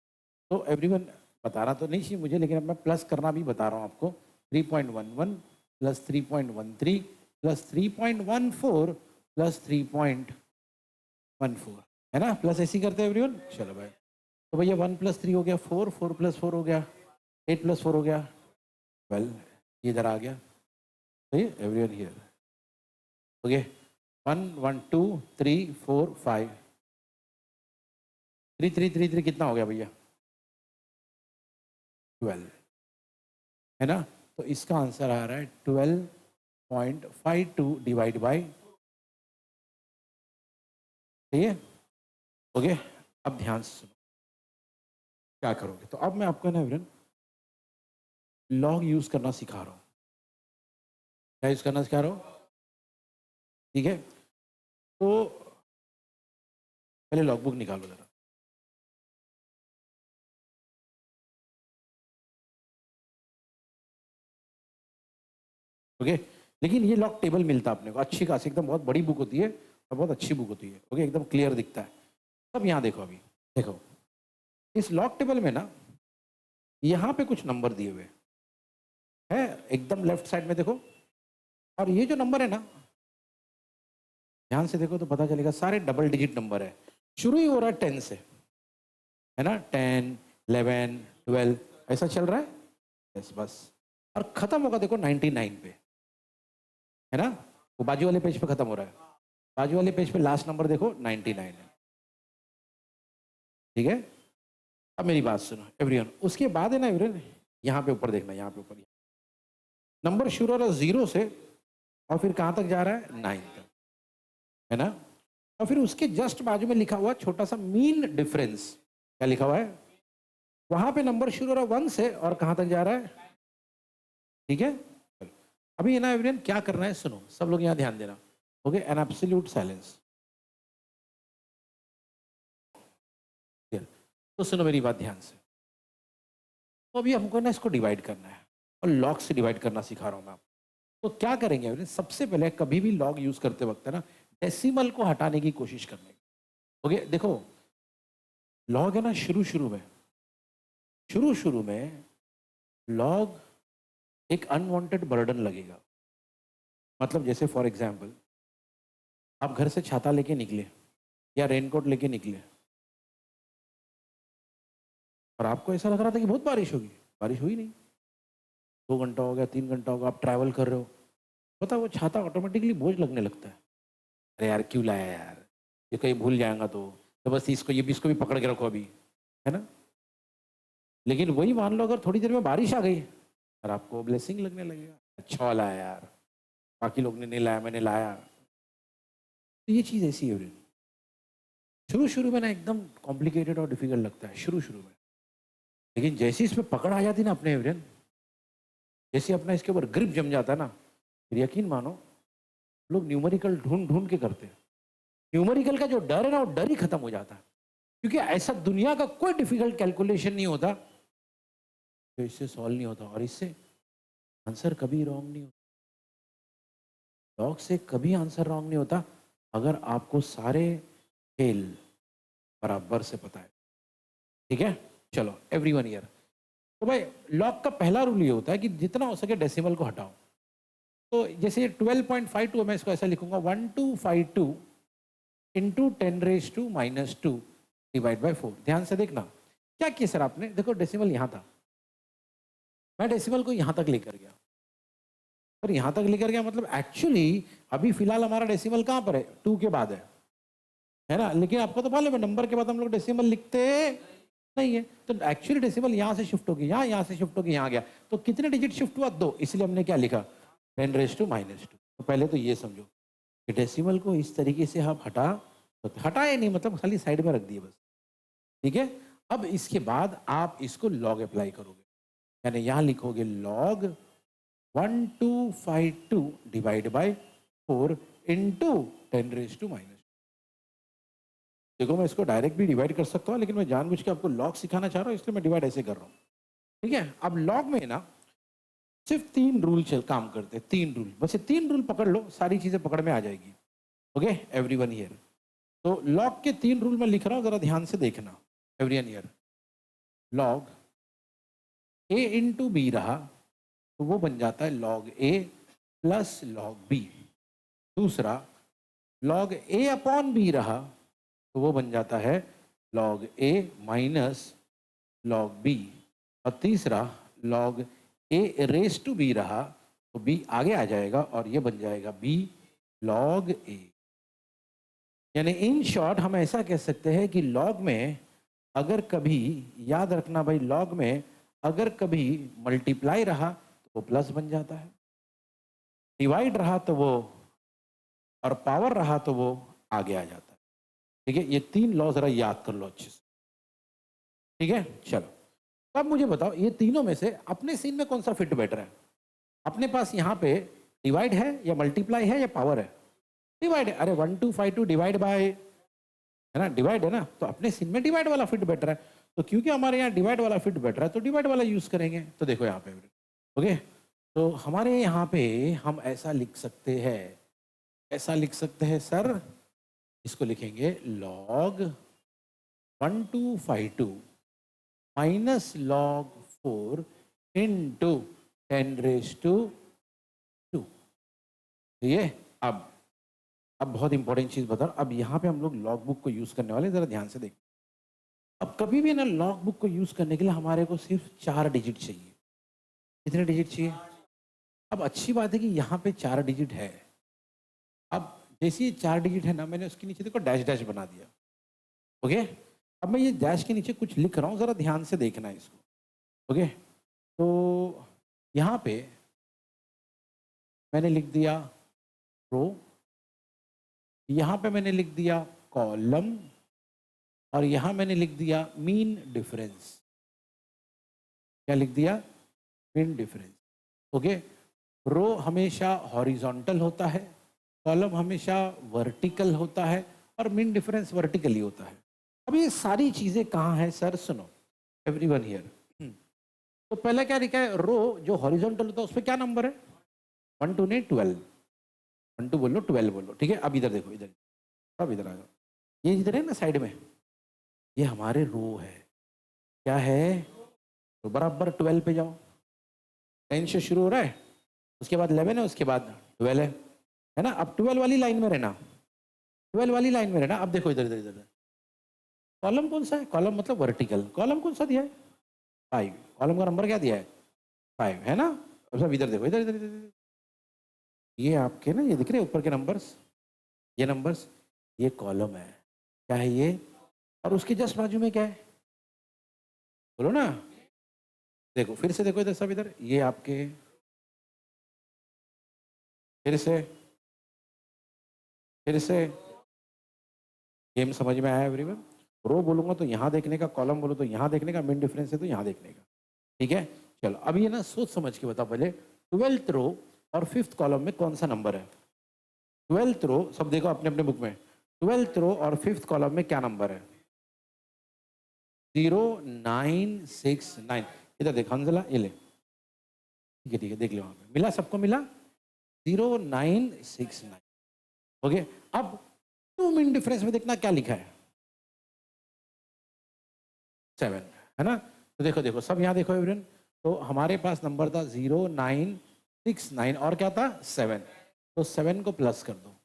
तो एवरीवन बताना तो नहीं चाहिए मुझे, लेकिन अब मैं प्लस करना भी बता रहा हूँ आपको। 3.11 प्लस 3.13 प्लस 3.14 प्लस 3.14, है ना? प्लस ऐसी करते हैं एवरीवन। चलो भाई, तो भैया 1 प्लस 3 हो गया 4, 4 प्लस 4 हो गया 8 प्लस 4 हो गया 12, ये इधर आ गया, सही है एवरीवन? हियर ओके, 1 1 2 3 4 5, 3 3 3 3 कितना हो गया भैया? 12, है ना? तो इसका आंसर आ रहा है 12.52 डिवाइड बाई, ठीक है? ओके, अब ध्यान से सुनो क्या करोगे। तो अब मैं आपको ना एवरीवन लॉग यूज करना सिखा रहा हूँ। क्या यूज करना सिखा रहा हूँ? ठीक है, तो पहले लॉग बुक निकालो जरा। ओके, लेकिन ये लॉग टेबल मिलता है अपने को अच्छी खासी, एकदम बहुत बड़ी बुक होती है और बहुत अच्छी बुक होती है, ओके? एकदम क्लियर दिखता है। अब यहाँ देखो, अभी देखो इस लॉग टेबल में ना यहाँ पे कुछ नंबर दिए हुए है, एकदम लेफ्ट साइड में देखो, और ये जो नंबर है ना, ध्यान से देखो तो पता चलेगा सारे डबल डिजिट नंबर है, शुरू ही हो रहा है 10 से, है ना? 10 11 12 ऐसा चल रहा है, बस बस और खत्म होगा देखो 99 पे, है ना? वो बाजू वाले पेज पे खत्म हो रहा है, बाजू वाले पेज पे लास्ट नंबर देखो 99 है, ठीक है? अब मेरी बात सुनो एवरीवन, उसके बाद है ना एवरीवन, यहाँ पे ऊपर देखना, यहाँ पे ऊपर नंबर शुरू हो रहा है 0 से और फिर कहाँ तक जा रहा है 9 तक, है ना? और फिर उसके जस्ट बाजू में लिखा हुआ छोटा सा मीन डिफरेंस, क्या लिखा हुआ है? वहां पे नंबर शुरू हो रहा है 1 से और कहाँ तक जा रहा है, ठीक है? अभी है ना एवरीवन, क्या करना है सुनो, सब लोग यहाँ ध्यान देना, ओके? An absolute silence. तो सुनो मेरी बात ध्यान से, तो अभी हमको ना इसको डिवाइड करना है और लॉग से डिवाइड करना सिखा रहा हूँ मैं आपको। तो क्या करेंगे एवरीवन, सबसे पहले कभी भी लॉग यूज करते वक्त है ना, डेसिमल को हटाने की कोशिश करने, ओके? देखो लॉग है ना, शुरू शुरू में लॉग एक अनवांटेड बर्डन लगेगा। मतलब जैसे फॉर एग्जाम्पल, आप घर से छाता लेके निकले या रेनकोट लेके निकले और आपको ऐसा लग रहा था कि बहुत बारिश होगी, बारिश हुई नहीं, 2 घंटा हो गया, 3 घंटा हो गया, आप ट्रैवल कर रहे हो, पता वो छाता ऑटोमेटिकली बोझ लगने लगता है। अरे यार क्यों लाया यार, ये कहीं भूल जाएगा तो बस इसको, ये भी इसको भी पकड़ के रखो अभी, है ना? लेकिन वही मान लो अगर थोड़ी देर में बारिश आ गई और आपको ब्लेसिंग लगने लगेगा, अच्छा वाला है यार, बाकी लोग ने नहीं लाया मैंने लाया। तो ये चीज़ ऐसी है, शुरू शुरू में ना एकदम कॉम्प्लिकेटेड और डिफिकल्ट लगता है शुरू शुरू में, लेकिन जैसे इसमें पकड़ आ जाती ना अपने एवरेन, जैसे अपना इसके ऊपर ग्रिप जम जाता है ना, फिर यकीन मानो लोग न्यूमेरिकल ढूंढ ढूंढ के करते हैं। न्यूमेरिकल का जो डर है ना, वो डर ही खत्म हो जाता है, क्योंकि ऐसा दुनिया का कोई डिफिकल्ट कैलकुलेशन नहीं होता तो इससे सॉल्व नहीं होता, और इससे आंसर कभी रॉन्ग नहीं होता। लॉग से कभी आंसर रॉन्ग नहीं होता अगर आपको सारे खेल बराबर से पता है, ठीक है? चलो एवरीवन हियर, तो भाई लॉग का पहला रूल ये होता है कि जितना हो सके डेसिमल को हटाओ। तो जैसे 12.52 मैं इसको ऐसा लिखूंगा 1252 इंटू 10⁻⁻² डिवाइड बाय 4। ध्यान से देखना क्या किया सर आपने, देखो डेसिमल यहाँ था, मैं डेसिमल को यहाँ तक लेकर गया, पर यहाँ तक लेकर गया मतलब एक्चुअली अभी फिलहाल हमारा डेसिमल कहाँ पर है, 2 के बाद है ना? लेकिन आपको तो मालूम है नंबर के बाद हम लोग डेसिमल लिखते नहीं है, तो एक्चुअली डेसिमल यहाँ से शिफ्ट हो गया, यहाँ से शिफ्ट हो गया, यहाँ गया, तो कितने डिजिट शिफ्ट हुआ 2, इसलिए हमने क्या लिखा 10⁻²। तो पहले तो ये समझो कि डेसिमल को इस तरीके से आप हटाए नहीं, मतलब खाली साइड में रख दिए बस, ठीक है? अब इसके बाद आप इसको लॉग अप्लाई करोगे, यानी यहाँ लिखोगे लॉग 1252 डिवाइड बाय 4 इंटू 10⁻²। देखो मैं इसको डायरेक्ट भी डिवाइड कर सकता हूँ, लेकिन मैं जानबूझ के आपको लॉग सिखाना चाह रहा हूँ, इसलिए मैं डिवाइड ऐसे कर रहा हूँ, ठीक है? अब लॉग में ना सिर्फ 3 रूल काम करते हैं, 3 रूल, बस ये 3 रूल पकड़ लो, सारी चीजें पकड़ में आ जाएगी, ओके एवरीवन हियर? तो लॉग के 3 रूल मैं लिख रहा हूँ, जरा ध्यान से देखना everyone here. Log A into B रहा तो वो बन जाता है log A plus log B. दूसरा लॉग ए अपॉन बी रहा तो वो बन जाता है log A minus log B. और तीसरा log A raise to B रहा तो बी आगे आ जाएगा और ये बन जाएगा बी लॉग ए। यानी इन शॉर्ट हम ऐसा कह सकते हैं कि लॉग में अगर कभी, याद रखना भाई, लॉग में अगर कभी मल्टीप्लाई रहा तो वो प्लस बन जाता है, डिवाइड रहा तो वो, और पावर रहा तो वो आगे आ जाता है, ठीक है? ये 3 लॉ जरा याद कर लो अच्छे से, ठीक है? चलो अब मुझे बताओ ये तीनों में से अपने सीन में कौन सा फिट बैटर है? अपने पास यहाँ पे डिवाइड है या मल्टीप्लाई है या पावर है? डिवाइड है। अरे 1252 डिवाइड बाय, है ना, डिवाइड है ना, तो अपने सीन में डिवाइड वाला फिट बैटर है। तो क्योंकि हमारे यहाँ डिवाइड वाला फिट बैटर है तो डिवाइड वाला यूज करेंगे। तो देखो यहाँ पे, ओके, तो हमारे यहाँ पे हम ऐसा लिख सकते हैं, ऐसा लिख सकते हैं सर, इसको लिखेंगे लॉग 1252 माइनस लॉग 4 इंटू 10⁻²। ये अब बहुत इंपॉर्टेंट चीज बताओ, अब यहाँ पे हम लोग लॉग बुक को यूज करने वाले, जरा ध्यान से देख। अब कभी भी ना लॉग बुक को यूज करने के लिए हमारे को सिर्फ 4 डिजिट चाहिए। कितने डिजिट चाहिए? अब अच्छी बात है कि यहाँ पे 4 डिजिट है। अब जैसे ये 4 डिजिट है ना, मैंने उसके नीचे देखो डैश डैश बना दिया। ओके, अब मैं ये डैश के नीचे कुछ लिख रहा हूँ, ज़रा ध्यान से देखना है इसको। ओके, तो यहाँ पे मैंने लिख दिया रो, यहाँ पे मैंने लिख दिया कॉलम, और यहाँ मैंने लिख दिया मीन डिफरेंस। क्या लिख दिया? Mean difference. ओके, रो हमेशा हॉरिजॉन्टल होता है, कॉलम हमेशा वर्टिकल होता है, और मीन डिफरेंस वर्टिकली होता है। अब ये सारी चीज़ें कहाँ हैं सर? सुनो एवरीवन हियर। तो पहले क्या लिखा है? रो जो हॉरिजॉन्टल होता है उस पर क्या नंबर है? 1 2 नहीं 12। 1 2 बोलो, 12 बोलो, ठीक है। अब इधर देखो, इधर, अब इधर आ जाओ। ये इधर है ना साइड में, ये हमारे रो है। क्या है? तो बराबर 12 पे जाओ। 10 से शुरू हो रहा है, उसके बाद 11 है, उसके बाद 12 है ना। अब 12 वाली लाइन में रहना, 12 वाली लाइन में रहना। अब देखो इधर इधर इधर, कॉलम कौन सा है? कॉलम मतलब वर्टिकल। कॉलम कौन सा दिया है? 5। कॉलम का नंबर क्या दिया है? 5 है ना। अब सब इधर देखो, इधर इधर इधर, ये आपके ना, ये दिख रहे हैं ऊपर के नंबर्स, ये नंबर्स, ये कॉलम है। क्या है ये? और उसके जस्ट बाजू में क्या है? बोलो ना। देखो फिर से देखो इधर, सब इधर, ये आपके, फिर से, फिर से। गेम समझ में आया एवरीवन? रो बोलूंगा तो यहाँ देखने का, कॉलम बोलो तो यहाँ देखने का, मेन डिफरेंस है तो यहाँ देखने का। ठीक है, चलो अब ये ना सोच समझ के बताओ पहले, 12th रो और 5th कॉलम में कौन सा नंबर है? 12th रो, सब देखो अपने अपने बुक में, 12th रो और 5th कॉलम में क्या नंबर है? 0 9 6 9। इधर देख हंजला, ये ले, ठीक है ठीक है, देख लो वहां पे मिला, सबको मिला 0 9 6 9। ओके, अब 2 मिनट डिफरेंस में देखना क्या लिखा है? 7 है ना। तो देखो देखो सब यहाँ देखो एवरीवन, तो हमारे पास नंबर था 0 9 6 9, और क्या था? 7। तो 7 को प्लस कर दो,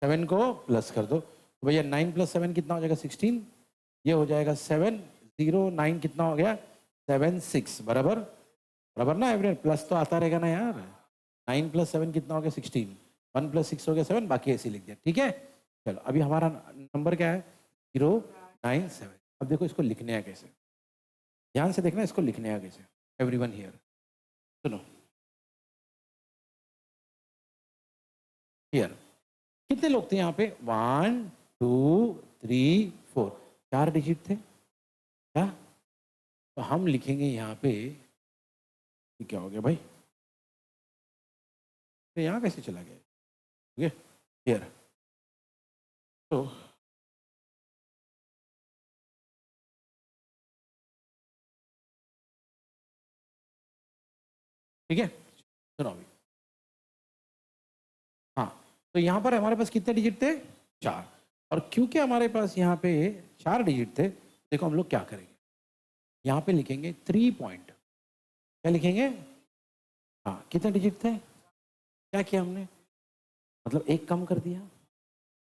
7 को प्लस कर दो, तो भैया 9 + 7 कितना हो जाएगा? 16। ये हो जाएगा 7, 0 9 कितना हो गया? 7 6, बराबर बराबर ना एवरीवन? प्लस तो आता रहेगा ना यार। 9 + 7 कितना हो गया? 16। 1 + 6 हो गया 7, बाकी ऐसे लिख दिया, ठीक है। चलो अभी हमारा नंबर क्या है? 0 9 7। अब देखो इसको लिखने हैं कैसे, ध्यान से देखना, इसको लिखने हैं कैसे एवरीवन हियर। सुनो हियर, कितने लोग थे यहाँ पे? 1 2 3 4, 4 डिजिट थे क्या? तो हम लिखेंगे यहाँ पे, ये क्या हो गया भाई? तो यहाँ कैसे चला गया? ठीक है, हियर, तो ठीक है, सुनो अभी। हाँ, तो यहाँ पर हमारे पास कितने डिजिट थे? 4। और क्योंकि हमारे पास यहाँ पे 4 डिजिट थे, देखो हम लोग क्या करेंगे, यहाँ पे लिखेंगे 3 पॉइंट। क्या लिखेंगे? हाँ, कितने डिजिट थे? क्या किया हमने? मतलब एक कम कर दिया,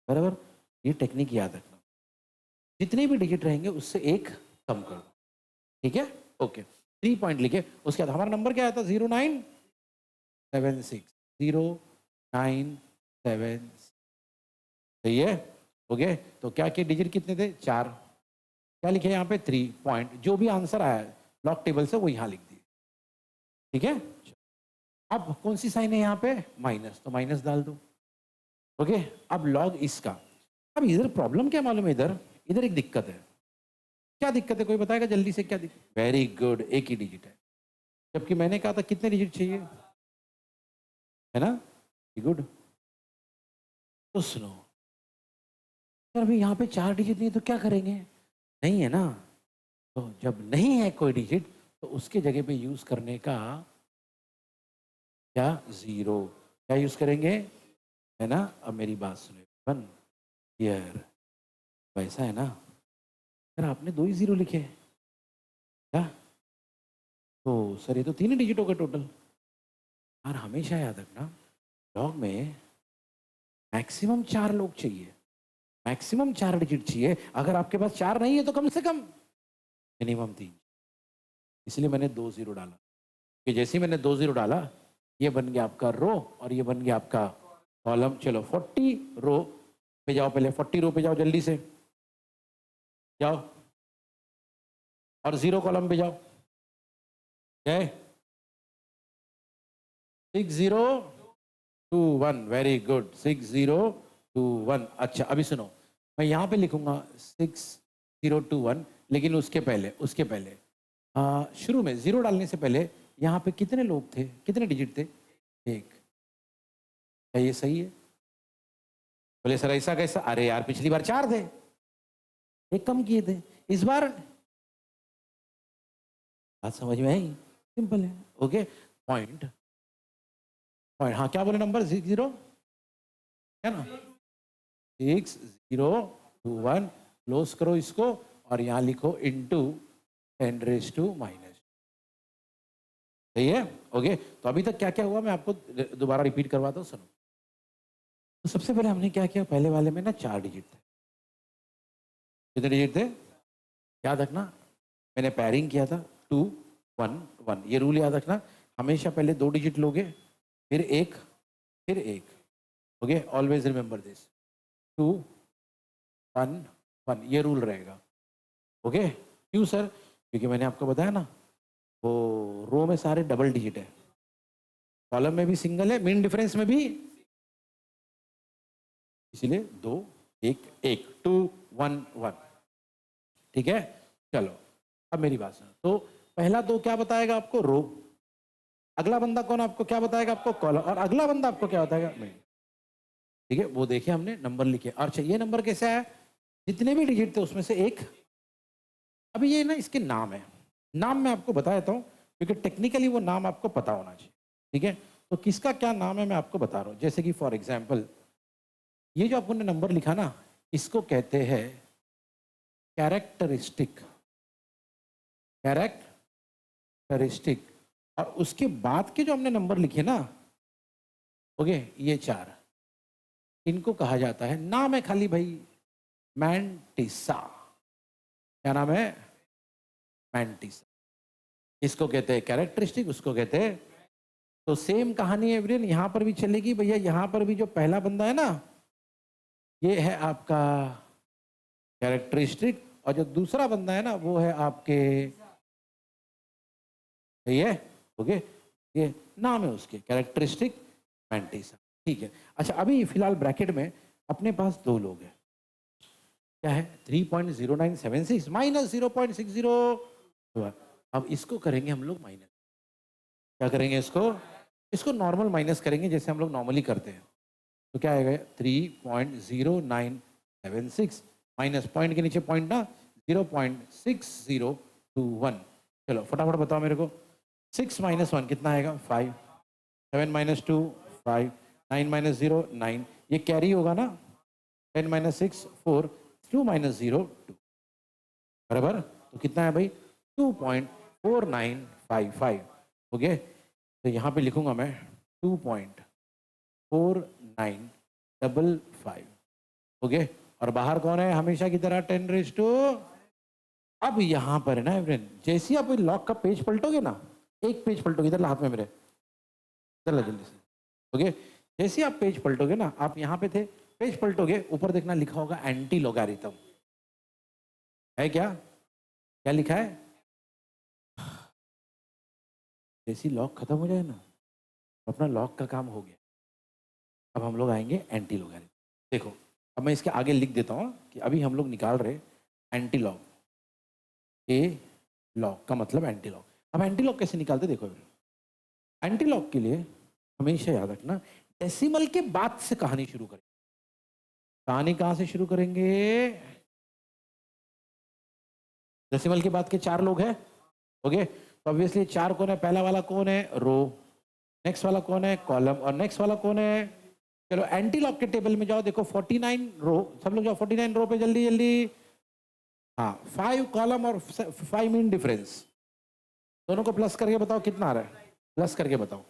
बराबर। ये टेक्निक याद रखना, जितने भी डिजिट रहेंगे उससे एक कम कर दो, ठीक है। ओके, 3 पॉइंट लिखे, उसके बाद हमारा नंबर क्या आया था? 0 9 7 6, 0 9 7। सही है, ओके। तो क्या किए, डिजिट कितने थे? 4। क्या लिखे यहाँ पे? 3 पॉइंट, जो भी आंसर आया लॉग टेबल से वो यहाँ लिख दिए, ठीक है। अब कौन सी साइन है यहाँ पे? माइनस, तो माइनस डाल दो, ओके। अब लॉग इसका, अब इधर प्रॉब्लम क्या मालूम है? इधर इधर एक दिक्कत है। क्या दिक्कत है, कोई बताएगा जल्दी से? क्या दिक्कत? वेरी गुड, एक ही डिजिट है, जबकि मैंने कहा था कितने डिजिट चाहिए, है ना। गुड, तो सुनो सर, अभी यहाँ पे 4 डिजिट नहीं है तो क्या करेंगे? नहीं है ना, तो जब नहीं है कोई डिजिट तो उसके जगह पे यूज करने का क्या? 0। क्या यूज करेंगे, है ना। अब मेरी बात सुनो, 1 ईयर, वैसा है ना। सर आपने 2 ही 0 लिखे, क्या? तो सर ये तो 3 ही डिजिट हो गए टोटल। और हमेशा याद रखना, लॉग में मैक्सिमम 4 लोग चाहिए, मैक्सिमम 4 डिजिट चाहिए। अगर आपके पास 4 नहीं है तो कम से कम मिनिमम 3। इसलिए मैंने 2 0 डाला, कि जैसे ही मैंने 2 0 डाला, ये बन गया आपका रो और ये बन गया आपका कॉलम। चलो 40 रो पे जाओ, पहले 40 रो पे जाओ, जल्दी से जाओ, और 0 कॉलम पे जाओ। गए 6021, वेरी गुड, 6021। अच्छा अभी सुनो, मैं यहाँ पे लिखूंगा 6021, लेकिन उसके पहले शुरू में 0 डालने से पहले यहाँ पे कितने लोग थे, कितने डिजिट थे? 1। क्या ये सही है? बोले सर ऐसा कैसा? अरे यार पिछली बार 4 थे, एक कम किए थे, इस बार। बात समझ में आई? सिंपल है। ओके पॉइंट पॉइंट, हाँ क्या बोले नंबर? 60 है ना, 6021। क्लोज करो इसको और यहाँ लिखो इंटू 10⁻⁻। सही है? ओके, तो अभी तक क्या क्या हुआ मैं आपको दोबारा रिपीट करवाता हूँ, सुनो। तो सबसे पहले हमने क्या किया, पहले वाले में ना 4 डिजिट थे। कितने डिजिट थे याद रखना? मैंने पैरिंग किया था 2 1 1। ये रूल याद रखना, हमेशा पहले 2 डिजिट लोगे, फिर एक, फिर एक। ओके, ऑलवेज रिमेंबर दिस, 2 1 1, ये रूल रहेगा। ओके, क्यों सर? क्योंकि मैंने आपको बताया ना, वो रो में सारे डबल डिजिट है, कॉलम में भी सिंगल है, मीन डिफरेंस में भी, इसीलिए 2 1 1, 2 1 1। ठीक है, चलो अब मेरी बात सुनो। तो पहला 2 क्या बताएगा आपको? रो। अगला बंदा कौन आपको क्या बताएगा? आपको कॉलम। और अगला बंदा आपको क्या बताएगा? मीन। ठीक है, वो देखिए हमने नंबर लिखे। अच्छा ये नंबर कैसे है? जितने भी डिजिट थे उसमें से एक। अभी ये ना इसके नाम है, नाम मैं आपको बता देता हूँ, क्योंकि टेक्निकली वो नाम आपको पता होना चाहिए। ठीक है, तो किसका क्या नाम है मैं आपको बता रहा हूँ। जैसे कि फॉर एग्जाम्पल ये जो आपने नंबर लिखा ना, इसको कहते हैं कैरेक्टरिस्टिक। कैरेक्टरिस्टिक। और उसके बाद के जो हमने नंबर लिखे ना, ओके, ये 4, इनको कहा जाता है, नाम है खाली भाई, मैंटिसा। क्या नाम है? मैंटिसा। इसको कहते हैं कैरेक्टरिस्टिक, उसको कहते हैं। तो सेम कहानी है एवरीवन, यहां पर भी चलेगी भैया। यहां पर भी जो पहला बंदा है ना, ये है आपका कैरेक्टरिस्टिक, और जो दूसरा बंदा है ना वो है आपके, सही है? ओके, ये नाम है उसके, कैरेक्टरिस्टिक मैंटिसा। ठीक है, अच्छा अभी फिलहाल ब्रैकेट में अपने पास 2 लोग हैं। क्या है? 3.0976 माइनस 0.602। अब इसको करेंगे हम लोग माइनस। क्या करेंगे इसको? इसको नॉर्मल माइनस करेंगे, जैसे हम लोग नॉर्मली करते हैं। तो क्या आएगा? 3.0976 माइनस पॉइंट के नीचे पॉइंट ना, 0.6021। चलो फटाफट बताओ मेरे को, 6 माइनस 1 कितना आएगा? 5। 7 माइनस 2 5। 9 माइनस 0 9। ये कैरी होगा ना, 10 माइनस 6 4। 2 माइनस 0 2। बराबर, तो कितना है भाई? 2.4955। ओके, तो यहाँ पे लिखूंगा मैं 2.4955। ओके, और बाहर कौन है? हमेशा की तरह 10⁻²। अब यहाँ पर है ना एवरीवन, जैसे ही आप लॉक का पेज पलटोगे ना, एक पेज पलटोगे, इधर ला हाथ में मेरे, इधर ला जल्दी से। ओके, जैसे ही आप पेज पलटोगे ना, आप यहाँ पे थे, पेज पलटोगे, ऊपर देखना लिखा होगा एंटी लोगारिथम। है क्या? क्या लिखा है? जैसे ही लॉक खत्म हो जाए ना, अपना लॉक का काम हो गया। अब हम लोग आएंगे एंटी लोगारिथम। देखो, अब मैं इसके आगे लिख देता हूँ कि अभी हम लोग निकाल रहे एंटी लॉग। ए लॉग का मतलब एंटी लॉग। अब एंटी लॉग कैसे निकालते देखो, एंटी लॉग के लिए हमेशा याद रखना, डेसिमल के बाद से कहानी शुरू करें। कहानी कहां से शुरू करेंगे? डेसिमल के बाद के 4 लोग हैं। ओके, तो ऑब्वियसली 4 कौन है? पहला वाला कौन है? रो। नेक्स्ट वाला कौन है? कॉलम। और नेक्स्ट वाला कौन है? चलो एंटी लॉग के टेबल में जाओ, देखो 49 रो, सब लोग जाओ 49 रो पे जल्दी जल्दी। हाँ, 5 कॉलम और 5 मीन डिफरेंस, दोनों को प्लस करके बताओ कितना आ रहा है? प्लस करके बताओ।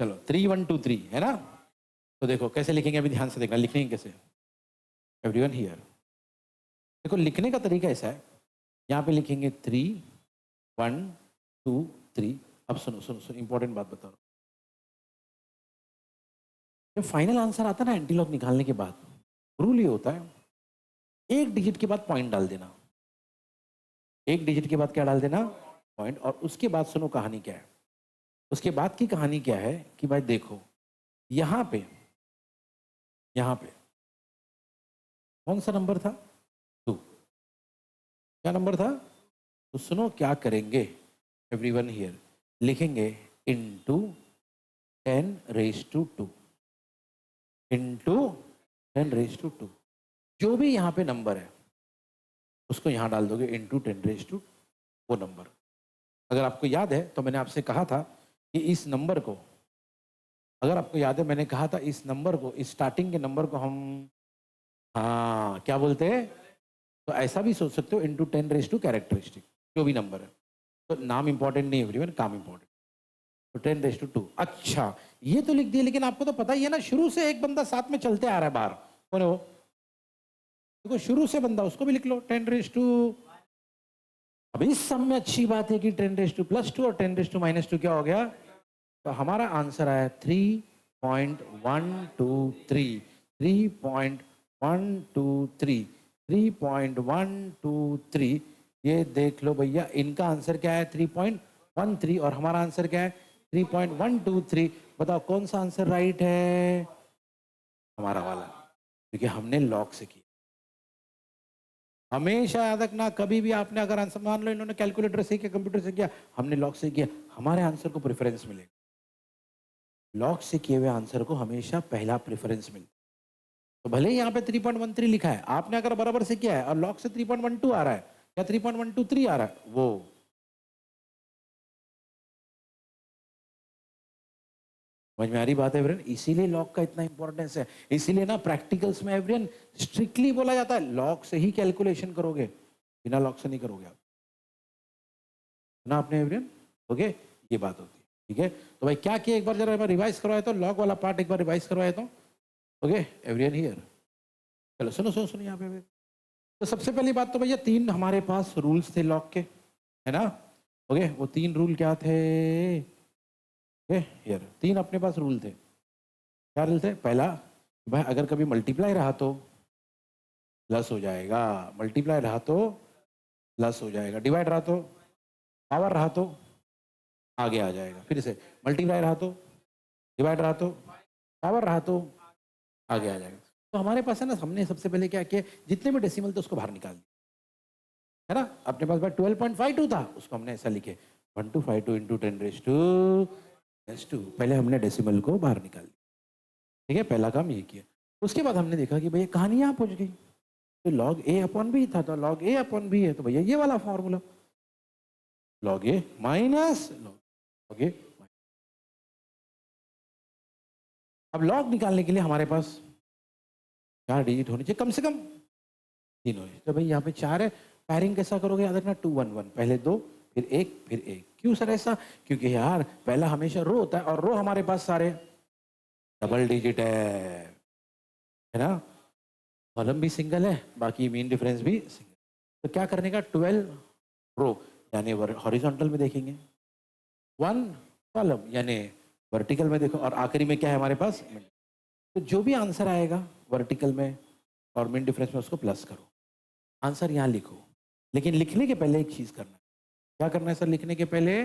चलो 3 1 2 3 है ना। तो देखो कैसे लिखेंगे, अभी ध्यान से देखना, लिखेंगे कैसे? एवरीवन हियर, देखो लिखने का तरीका ऐसा है, यहाँ पे लिखेंगे 3 1 2 3। अब सुनो सुनो सुनो, इंपॉर्टेंट बात बता रहा हूँ। जब फाइनल आंसर आता है ना एंटीलॉग निकालने के बाद, रूल ये होता है, एक डिजिट के बाद पॉइंट डाल देना। एक डिजिट के बाद क्या डाल देना? पॉइंट। और उसके बाद सुनो कहानी क्या है। उसके बाद की कहानी क्या है कि भाई देखो, यहां पे कौन सा नंबर था? 2। क्या नंबर था? तो सुनो क्या करेंगे एवरीवन हियर, लिखेंगे इनटू 10⁻², इनटू 10⁻²। जो भी यहाँ पे नंबर है उसको यहाँ डाल दोगे इनटू 10⁻², वो नंबर। अगर आपको याद है तो मैंने आपसे कहा था कि इस नंबर को, अगर आपको याद है मैंने कहा था इस नंबर को, इस स्टार्टिंग के नंबर को हम, हाँ क्या बोलते हैं? तो ऐसा भी सोच सकते हो, इनटू 10⁻² कैरेक्टरिस्टिक, जो भी नंबर है। तो नाम इंपॉर्टेंट नहीं एवरीवन, काम इंपॉर्टेंट। तो 10⁻²। अच्छा ये तो लिख दिया, लेकिन आपको तो पता ही है ना, शुरू से एक बंदा साथ में चलते आ रहा है बाहर, कौन है वो? देखो शुरू से बंदा, उसको भी लिख लो 10⁻²। अब इस सब में अच्छी बात है कि 10⁻+2 और 10⁻−2 क्या हो गया? तो हमारा आंसर आया 3.123। 3.123, 3.123। ये देख लो भैया, इनका आंसर क्या है? 3.13 और हमारा आंसर क्या है? 3.123। बताओ कौन सा आंसर राइट है? हमारा वाला, क्योंकि हमने लॉग से किया। हमेशा याद रखना, कभी भी आपने अगर आंसर, मान लो इन्होंने कैलकुलेटर से किया, कंप्यूटर से किया, हमने लॉग से किया, हमारे आंसर को प्रेफरेंस मिलेगा। लॉग से किए हुए आंसर को हमेशा पहला प्रेफरेंस मिलता है। तो भले ही यहाँ पे 3.13 लिखा है, आपने अगर बराबर से किया है और लॉग से 3.12 आ रहा है या 3.123 आ रहा है, वो समझ में आ रही बात है एवरीवन। इसीलिए लॉग का इतना इंपॉर्टेंस है। इसीलिए ना प्रैक्टिकल्स में एवरीवन स्ट्रिक्टली बोला जाता है लॉग से ही कैलकुलेशन करोगे, बिना लॉग से नहीं करोगे आप ना आपने एवरीवन। ओके, ये बात होती है। ठीक है, तो भाई क्या किया, एक बार जरा रिवाइज करवाए तो, लॉग वाला पार्ट एक बार रिवाइज करवाए तो। ओके एवरीवन हियर, चलो सुनो सुनो सुनो यहाँ पे। तो सबसे पहली बात तो भैया, तीन हमारे पास रूल्स थे लॉग के, है ना? ओके, वो तीन रूल क्या थे? ओके हियर, तीन अपने पास रूल थे। क्या रूल थे? पहला, भाई अगर कभी मल्टीप्लाई रहा तो प्लस हो जाएगा, मल्टीप्लाई रहा तो प्लस हो जाएगा, डिवाइड रहा तो, पावर रहा तो आगे आ जाएगा। फिर से, मल्टीप्लाई रहा तो, डिवाइड रहा तो, पावर रहा तो आगे आ जाएगा। तो हमारे पास है ना, हमने सबसे पहले क्या किया, जितने भी डेसिमल थे उसको बाहर निकाल दिया, है ना? अपने पास भाई 12.52 था, उसको हमने ऐसा लिखे 1252 इंटू 10⁻²। पहले हमने डेसिमल को बाहर निकाल दिया। ठीक है, पहला काम ये किया। उसके बाद हमने देखा कि भैया कहानी यहाँ पहुंच गई, तो लॉग ए अपॉन बी था, तो लॉग ए अपॉन बी है, तो भैया ये वाला formula, log A minus log ए। अब लॉग निकालने के लिए हमारे पास 4 डिजिट होने चाहिए, कम से कम 3 होने। तो भाई यहाँ पे 4 है, पैरिंग कैसा करोगे? याद रखना 2 1 1, पहले 2 फिर 1 फिर 1। क्यों सर ऐसा? क्योंकि यार पहला हमेशा रो होता है, और रो हमारे पास सारे डबल डिजिट है ना? कॉलम भी सिंगल है, बाकी मीन डिफरेंस भी सिंगल। तो क्या करने का, 12 रो यानी हॉरिजॉन्टल में देखेंगे, 1 कॉलम यानी वर्टिकल में देखो, और आखिरी में क्या है हमारे पास? तो जो भी आंसर आएगा वर्टिकल में और मीन डिफरेंस में, उसको प्लस करो, आंसर यहाँ लिखो। लेकिन लिखने के पहले एक चीज करना है। क्या करना है सर लिखने के पहले?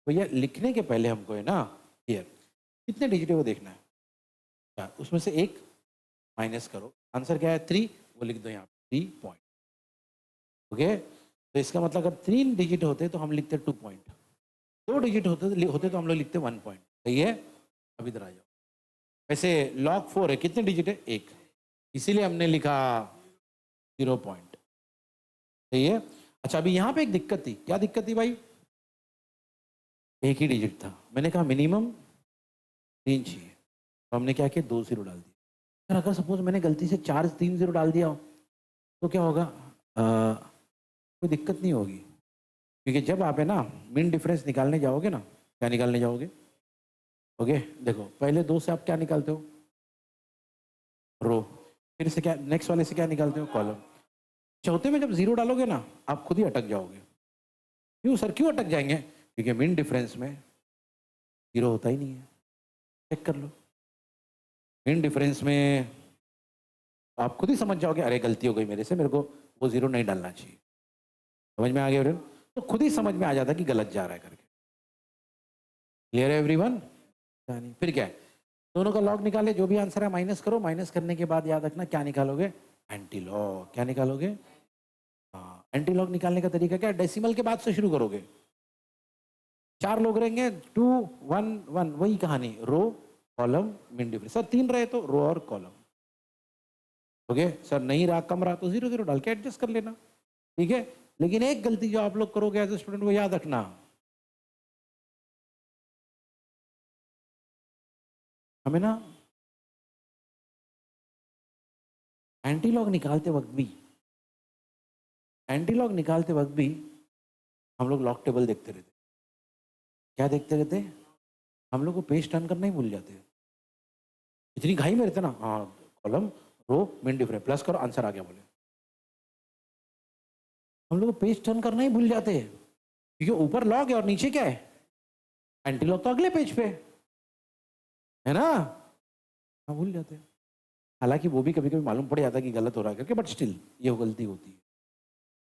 भैया लिखने के पहले हमको है ना, हियर कितने डिजिट है वो देखना है। क्या उसमें से एक माइनस करो, आंसर क्या है? 3, वो लिख दो यहाँ 3 पॉइंट। ओके, तो इसका मतलब अगर 3 डिजिट होते तो हम लिखते 2 पॉइंट, 2 डिजिट होते तो हम लोग लिखते 1 पॉइंट। सही है? अब इधर आ जाओ। वैसे लॉग 4 है, कितने डिजिट है? 1, इसीलिए हमने लिखा 0 पॉइंट। सही है? अच्छा अभी यहाँ पे एक दिक्कत थी, क्या दिक्कत थी भाई? एक ही डिजिट था, मैंने कहा मिनिमम 3 चाहिए, तो हमने क्या किया, 2 जीरो डाल दिया। सर अगर सपोज मैंने गलती से 4 3 जीरो डाल दिया हो, तो क्या होगा? कोई दिक्कत नहीं होगी, क्योंकि जब आप है ना मीन डिफरेंस निकालने जाओगे ना, क्या निकालने जाओगे? ओके देखो, पहले 2 से आप क्या निकालते हो? रो। फिर से क्या, नेक्स्ट वाले से क्या निकालते हो? कॉलम। चौथे में जब जीरो डालोगे ना, आप खुद ही अटक जाओगे। क्यों सर, क्यों अटक जाएंगे? क्योंकि मीन डिफरेंस में 0 होता ही नहीं है, चेक कर लो। मीन डिफरेंस में आप खुद ही समझ जाओगे, अरे गलती हो गई मेरे से, मेरे को वो 0 नहीं डालना चाहिए। समझ में आ गया एवरीवन? तो खुद ही समझ में आ जाता है कि गलत जा रहा है करके। क्लियर है एवरीवन? फिर क्या है, दोनों का लॉग निकाले, जो भी आंसर है माइनस करो, माइनस करने के बाद याद रखना क्या निकालोगे, एंटी लॉग। क्या निकालोगे? हाँ, एंटी लॉग निकालने का तरीका क्या है, डेसिमल के बाद से शुरू करोगे। 4 लोग रहेंगे, 2 1 1, वही कहानी, row column mean difference. Sir 3 रहे तो रो और कॉलम। ओके सर, नहीं रहा, कम रहा तो 0 0 डाल के एडजस्ट कर लेना, ठीक है। लेकिन एक गलती जो आप लोग करोगे एज ए स्टूडेंट, वो याद रखना, हमें ना एंटीलॉग निकालते वक्त भी, एंटीलॉग निकालते वक्त भी हम लोग लॉग टेबल देखते रहते। क्या देखते रहते? हम लोग को पेज टर्न करना ही भूल जाते हैं, इतनी घाई में रहते ना। हाँ, column row mean difference, plus करो, आंसर आ गया बोले। हम लोग को पेज टर्न करना ही भूल जाते हैं, क्योंकि ऊपर लॉग है और नीचे क्या है, एंटीलॉग तो अगले पेज पे है ना। हाँ, भूल जाते हैं। हालांकि वो भी कभी कभी मालूम पड़ जाता है कि गलत हो रहा है करके, बट स्टिल ये गलती होती है।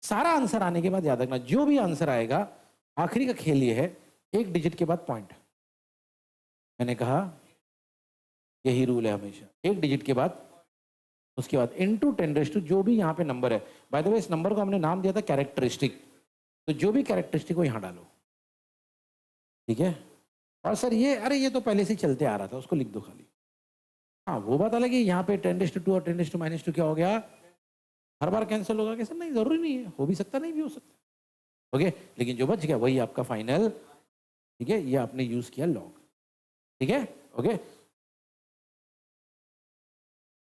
सारा आंसर आने के बाद याद रखना, जो भी आंसर आएगा, आखिरी का खेल ये है, 1 डिजिट के बाद पॉइंट। मैंने कहा यही रूल है हमेशा, 1 डिजिट के बाद, उसके बाद इनटू 10 जो भी यहाँ पे नंबर है। बाय द वे, इस नंबर को हमने नाम दिया था कैरेक्टरिस्टिक, तो जो भी कैरेक्टरिस्टिक को यहाँ डालो, ठीक है। और सर ये, अरे ये तो पहले से ही चलते आ रहा था, उसको लिख दो खाली। हाँ, वो बात अलग है, यहाँ पे 10⁻² और 10⁻² क्या हो गया, हर बार कैंसिल होगा क्या? सर नहीं, जरूरी नहीं है, हो भी सकता, नहीं भी हो सकता। ओके, लेकिन जो बच गया वही आपका फाइनल, ठीक है। ये आपने यूज किया लॉग, ठीक है। ओके,